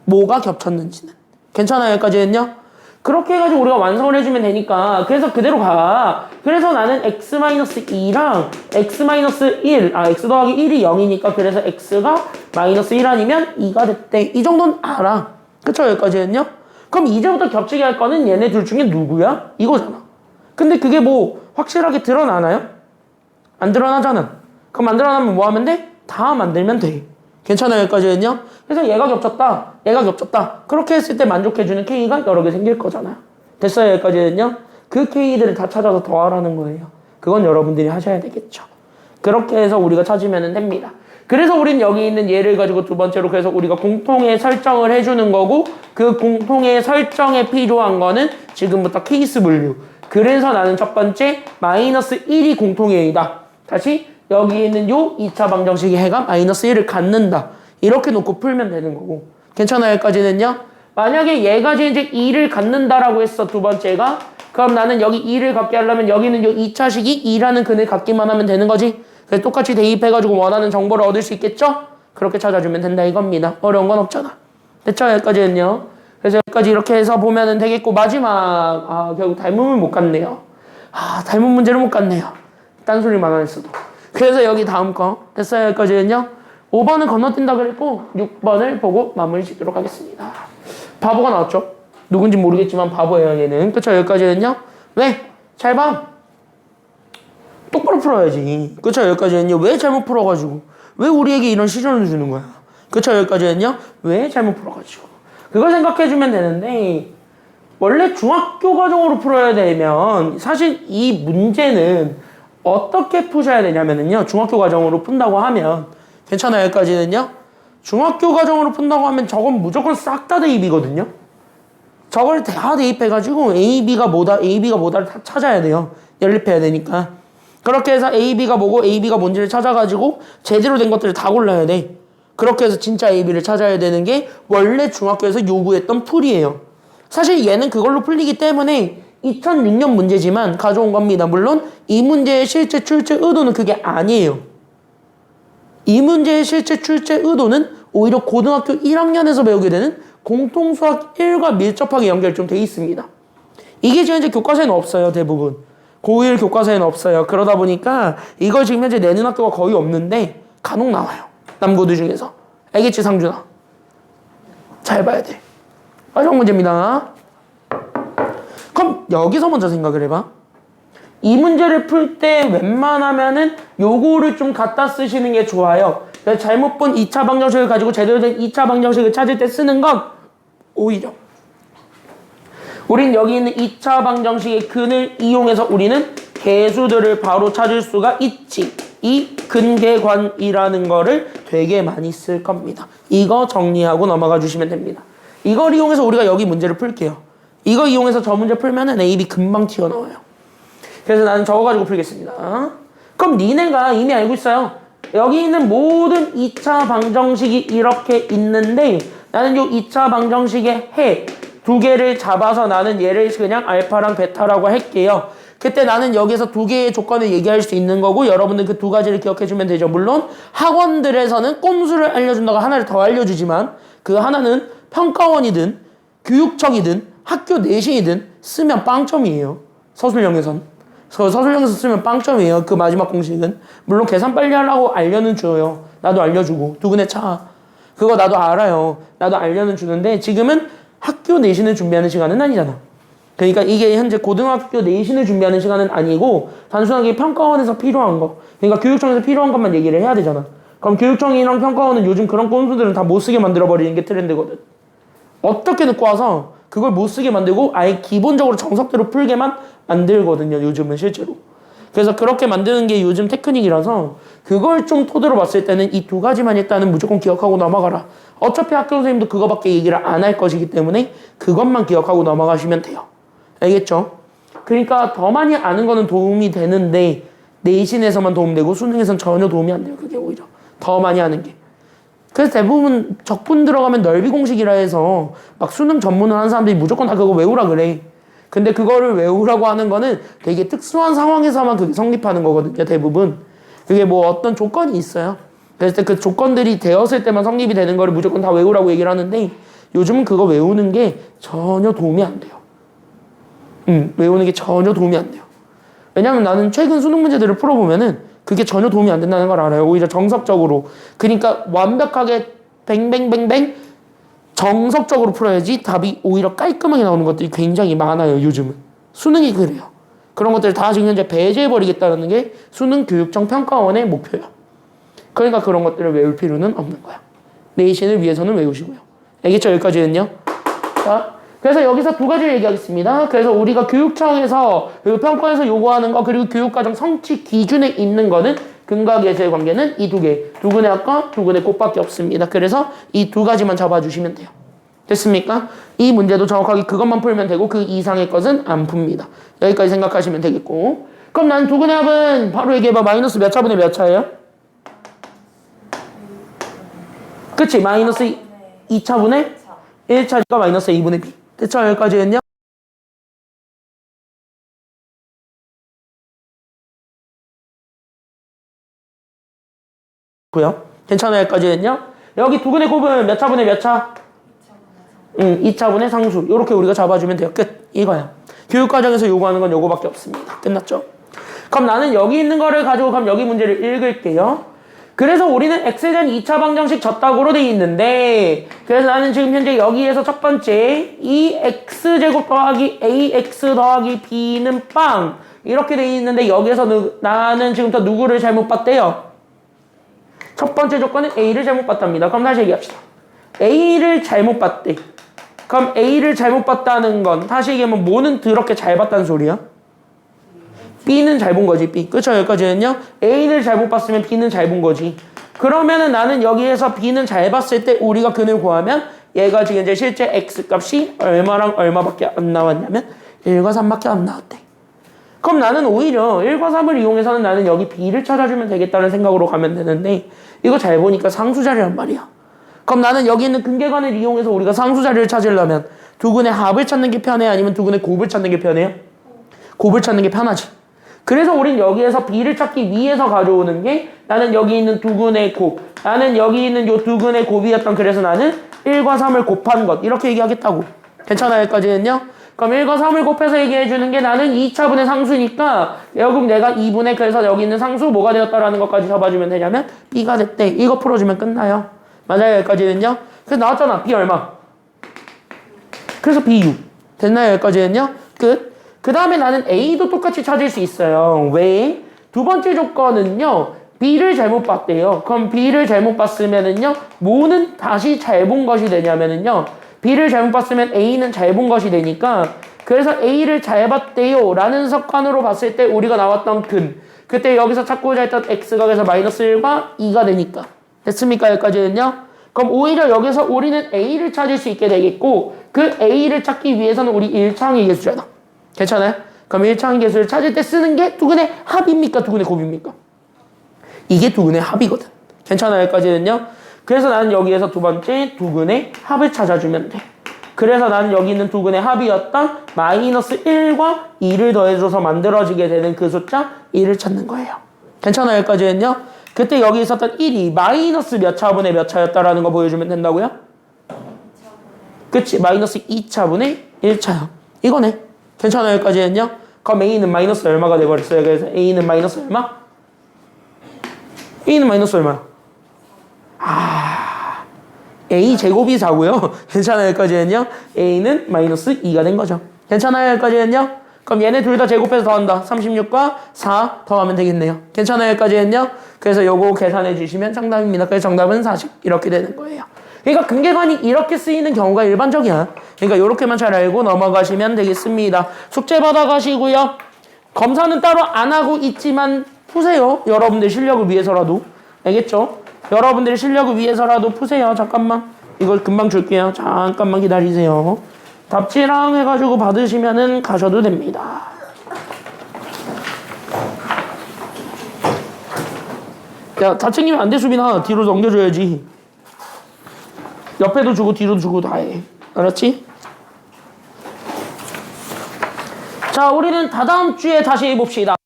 뭐가 겹쳤는지는. 괜찮아요? 여기까지는요? 그렇게 해가지고 우리가 완성을 해주면 되니까 그래서 그대로 가. 그래서 나는 x-2랑 x-1 x 더하기 1이 0이니까 그래서 x가 마이너스 1 아니면 2가 됐대. 이 정도는 알아. 그쵸? 여기까지는요? 그럼 이제부터 겹치게 할 거는 얘네 둘 중에 누구야? 이거잖아. 근데 그게 뭐 확실하게 드러나나요? 안 드러나잖아. 그럼 안 드러나면 뭐 하면 돼? 다 만들면 돼. 괜찮아요? 여기까지는요? 그래서 얘가 겹쳤다. 얘가 겹쳤다. 그렇게 했을 때 만족해주는 K가 여러 개 생길 거잖아요. 됐어요? 여기까지는요? 그 K들을 다 찾아서 더하라는 거예요. 그건 여러분들이 하셔야 되겠죠. 그렇게 해서 우리가 찾으면 됩니다. 그래서 우린 여기 있는 얘를 가지고 두 번째로 그래서 우리가 공통의 설정을 해주는 거고 그 공통의 설정에 필요한 거는 지금부터 케이스 분류. 그래서 나는 첫 번째 마이너스 1이 공통의 A다. 다시 여기 있는 요 2차 방정식의 해가 마이너스 1을 갖는다. 이렇게 놓고 풀면 되는 거고. 괜찮아요? 여기까지는요? 만약에 얘가 이제 2를 갖는다라고 했어. 두 번째가. 그럼 나는 여기 2를 갖게 하려면 여기는 요 2차식이 2라는 근을 갖기만 하면 되는 거지. 그래서 똑같이 대입해가지고 원하는 정보를 얻을 수 있겠죠? 그렇게 찾아주면 된다 이겁니다. 어려운 건 없잖아. 됐죠? 여기까지는요. 그래서 여기까지 이렇게 해서 보면은 되겠고 마지막 결국 닮음을 못 갔네요. 닮은 문제를 못 갔네요. 딴소리만 안 했어도. 그래서 여기 다음 거 됐어요? 여기까지는요. 5번은 건너뛴다 그랬고 6번을 보고 마무리 짓도록 하겠습니다. 바보가 나왔죠? 누군지 모르겠지만 바보예요 얘는. 그쵸? 여기까지는요. 왜? 잘 봐. 똑바로 풀어야지. 그쵸? 여기까지는요. 왜 잘못 풀어가지고 왜 우리에게 이런 시련을 주는 거야? 그쵸? 여기까지는요. 왜 잘못 풀어가지고 그걸 생각해주면 되는데 원래 중학교 과정으로 풀어야 되면 사실 이 문제는 어떻게 푸셔야 되냐면요. 중학교 과정으로 푼다고 하면 괜찮아요? 여기까지는요. 중학교 과정으로 푼다고 하면 저건 무조건 싹 다 대입이거든요. 저걸 다 대입해가지고 AB가 뭐다를 다 찾아야 돼요. 연립해야 되니까. 그렇게 해서 AB가 뭐고 AB가 뭔지를 찾아가지고 제대로 된 것들을 다 골라야 돼. 그렇게 해서 진짜 AB를 찾아야 되는 게 원래 중학교에서 요구했던 풀이에요. 사실 얘는 그걸로 풀리기 때문에 2006년 문제지만 가져온 겁니다. 물론 이 문제의 실제 출제 의도는 그게 아니에요. 이 문제의 실제 출제 의도는 오히려 고등학교 1학년에서 배우게 되는 공통수학 1과 밀접하게 연결 좀 돼 있습니다. 이게 지금 현재 교과서에는 없어요. 대부분. 고1 교과서에는 없어요. 그러다 보니까 이걸 지금 현재 내는 학교가 거의 없는데 간혹 나와요. 남고들 중에서. 알겠지 상준아? 잘 봐야 돼. 어려운 문제입니다. 그럼 여기서 먼저 생각을 해봐. 이 문제를 풀 때 웬만하면은 요거를 좀 갖다 쓰시는 게 좋아요. 잘못 본 2차 방정식을 가지고 제대로 된 2차 방정식을 찾을 때 쓰는 건 오히려 우린 여기 있는 2차 방정식의 근을 이용해서 우리는 개수들을 바로 찾을 수가 있지. 이 근계관이라는 거를 되게 많이 쓸 겁니다. 이거 정리하고 넘어가 주시면 됩니다. 이걸 이용해서 우리가 여기 문제를 풀게요. 이거 이용해서 저 문제 풀면은 A, B 금방 튀어나와요. 그래서 나는 저거 가지고 풀겠습니다. 그럼 니네가 이미 알고 있어요. 여기 있는 모든 2차 방정식이 이렇게 있는데 나는 이 2차 방정식의 해 두 개를 잡아서 나는 얘를 그냥 알파랑 베타라고 할게요. 그때 나는 여기서 두 개의 조건을 얘기할 수 있는 거고 여러분들 그 두 가지를 기억해주면 되죠. 물론 학원들에서는 꼼수를 알려준다고 하나를 더 알려주지만 그 하나는 평가원이든 교육청이든 학교 내신이든 쓰면 빵점이에요. 서술형에선. 서술형에서 쓰면 빵점이에요. 그 마지막 공식은. 물론 계산 빨리 하려고 알려는 줘요. 나도 알려주고. 두근의 차. 그거 나도 알아요. 나도 알려는 주는데 지금은 학교 내신을 준비하는 시간은 아니잖아. 그러니까 이게 현재 고등학교 내신을 준비하는 시간은 아니고 단순하게 평가원에서 필요한 거. 그러니까 교육청에서 필요한 것만 얘기를 해야 되잖아. 그럼 교육청이랑 평가원은 요즘 그런 꼼수들은 다 못 쓰게 만들어버리는 게 트렌드거든. 어떻게 넣고 와서 그걸 못 쓰게 만들고 아예 기본적으로 정석대로 풀게만 만들거든요. 요즘은 실제로. 그래서 그렇게 만드는 게 요즘 테크닉이라서 그걸 좀 토대로 봤을 때는 이 두 가지만 일단은 무조건 기억하고 넘어가라. 어차피 학교 선생님도 그거밖에 얘기를 안 할 것이기 때문에 그것만 기억하고 넘어가시면 돼요. 알겠죠? 그러니까 더 많이 아는 거는 도움이 되는데 내신에서만 도움되고 수능에선 전혀 도움이 안 돼요. 그게 오히려 더 많이 아는 게. 그래서 대부분 적분 들어가면 넓이 공식이라 해서 막 수능 전문을 하는 사람들이 무조건 다 그거 외우라 그래. 근데 그거를 외우라고 하는 거는 되게 특수한 상황에서만 그게 성립하는 거거든요. 대부분. 그게 뭐 어떤 조건이 있어요. 그래서 그 조건들이 되었을 때만 성립이 되는 거를 무조건 다 외우라고 얘기를 하는데 요즘은 그거 외우는 게 전혀 도움이 안 돼요. 외우는 게 전혀 도움이 안 돼요. 왜냐면 나는 최근 수능 문제들을 풀어보면은 그게 전혀 도움이 안 된다는 걸 알아요. 오히려 정석적으로. 그러니까 완벽하게 뱅뱅뱅뱅 정석적으로 풀어야지 답이 오히려 깔끔하게 나오는 것들이 굉장히 많아요. 요즘은. 수능이 그래요. 그런 것들을 다 지금 현재 배제해버리겠다는 게 수능 교육청 평가원의 목표예요. 그러니까 그런 것들을 외울 필요는 없는 거야. 내신을 위해서는 외우시고요. 알겠죠? 여기까지는요. 자, 그래서 여기서 두 가지를 얘기하겠습니다. 그래서 우리가 교육청에서 그리고 평가에서 요구하는 거 그리고 교육과정 성취 기준에 있는 거는 근과 계수의 관계는 이 두 개. 두근의 합과 두근의 곱밖에 없습니다. 그래서 이 두 가지만 잡아주시면 돼요. 됐습니까? 이 문제도 정확하게 그것만 풀면 되고 그 이상의 것은 안 풉니다. 여기까지 생각하시면 되겠고. 그럼 난 두근의 합은 바로 얘기해봐. 마이너스 몇 차분의 몇 차예요? 그치? 마이너스 2차분의 1차니까 마이너스 2분의 b. 됐죠? 여기까지 했냐? 고요. 괜찮아요? 여기까지 했냐? 여기 두근의 곱은 몇 차분의 몇 차? 2차분의 상수. 이렇게 우리가 잡아주면 돼요. 끝. 이거야. 교육과정에서 요구하는 건 요거밖에 없습니다. 끝났죠? 그럼 나는 여기 있는 거를 가지고 그럼 여기 문제를 읽을게요. 그래서 우리는 x제는 2차 방정식 졌다고로 돼 있는데 그래서 나는 지금 현재 여기에서 첫 번째 이 x제곱 더하기 ax 더하기 b는 빵 이렇게 돼 있는데 여기에서 나는 지금부터 누구를 잘못 봤대요? 첫 번째 조건은 a를 잘못 봤답니다. 그럼 다시 얘기합시다. a를 잘못 봤대. 그럼 a를 잘못 봤다는 건 다시 얘기하면 뭐는 더럽게 잘 봤다는 소리야? b는 잘 본 거지. b. 그쵸? 여기까지는요. a를 잘못 봤으면 b는 잘 본 거지. 그러면은 나는 여기에서 b는 잘 봤을 때 우리가 근을 구하면 얘가 지금 이제 실제 x 값이 얼마랑 얼마밖에 안 나왔냐면 1과 3밖에 안 나왔대. 그럼 나는 오히려 1과 3을 이용해서는 나는 여기 b를 찾아주면 되겠다는 생각으로 가면 되는데 이거 잘 보니까 상수자리란 말이야. 그럼 나는 여기 있는 근계관을 이용해서 우리가 상수자리를 찾으려면 두근의 합을 찾는 게 편해? 아니면 두근의 곱을 찾는 게 편해요? 곱을 찾는 게 편하지. 그래서 우린 여기에서 b를 찾기 위해서 가져오는 게 나는 여기 있는 두근의 곱, 나는 여기 있는 요 두근의 곱이었던 그래서 나는 1과 3을 곱한 것 이렇게 얘기하겠다고. 괜찮아요? 여기까지는요? 그럼 1과 3을 곱해서 얘기해주는 게 나는 2차분의 상수니까 결국 내가 2분의 그래서 여기 있는 상수 뭐가 되었다라는 것까지 잡아주면 되냐면 b가 됐대. 이거 풀어주면 끝나요. 맞아요? 여기까지는요? 그래서 나왔잖아. b 얼마? 그래서 b 6. 됐나요? 여기까지는요? 끝. 그 다음에 나는 a도 똑같이 찾을 수 있어요. 왜? 두 번째 조건은요. b를 잘못 봤대요. 그럼 b를 잘못 봤으면은요. 뭐는 다시 잘 본 것이 되냐면은요. b를 잘못 봤으면 a는 잘 본 것이 되니까 그래서 a를 잘 봤대요 라는 석관으로 봤을 때 우리가 나왔던 근 그때 여기서 찾고자 했던 x가 그래서 마이너스 1과 2가 되니까 됐습니까? 여기까지는요. 그럼 오히려 여기서 우리는 a를 찾을 수 있게 되겠고 그 a를 찾기 위해서는 우리 1차항의 개수잖아. 괜찮아요? 그럼 1차항 개수를 찾을 때 쓰는 게 두근의 합입니까? 두근의 곱입니까? 이게 두근의 합이거든. 괜찮아요? 여기까지는요. 그래서 나는 여기에서 두 번째 두근의 합을 찾아주면 돼. 그래서 나는 여기 있는 두근의 합이었던 마이너스 1과 2를 더해줘서 만들어지게 되는 그 숫자 2를 찾는 거예요. 괜찮아요? 여기까지는요. 그때 여기 있었던 1이 마이너스 몇 차분의 몇 차였다라는 거 보여주면 된다고요? 그치? 마이너스 2차분의 1차요. 이거네. 괜찮아요? 여기까지는요. 그럼 a는 마이너스 얼마가 돼버렸어요. 그래서 a는 마이너스 얼마? a는 마이너스 얼마야? a 제곱이 4고요. 괜찮아요? 여기까지는요. a는 마이너스 2가 된 거죠. 괜찮아요? 여기까지는요. 그럼 얘네 둘 다 제곱해서 더한다. 36과 4 더하면 되겠네요. 괜찮아요? 여기까지는요. 그래서 요거 계산해 주시면 정답입니다. 그래서 정답은 40 이렇게 되는 거예요. 그러니까 근계관이 이렇게 쓰이는 경우가 일반적이야. 그러니까 이렇게만 잘 알고 넘어가시면 되겠습니다. 숙제 받아가시고요. 검사는 따로 안 하고 있지만 푸세요. 여러분들 실력을 위해서라도. 알겠죠? 여러분들 실력을 위해서라도 푸세요. 잠깐만. 이걸 금방 줄게요. 잠깐만 기다리세요. 답지랑 해가지고 받으시면은 가셔도 됩니다. 야, 다 챙기면 안 돼, 수빈아. 뒤로 넘겨줘야지. 옆에도 주고 뒤로 주고 다 해. 알았지? 자, 우리는 다다음 주에 다시 해봅시다.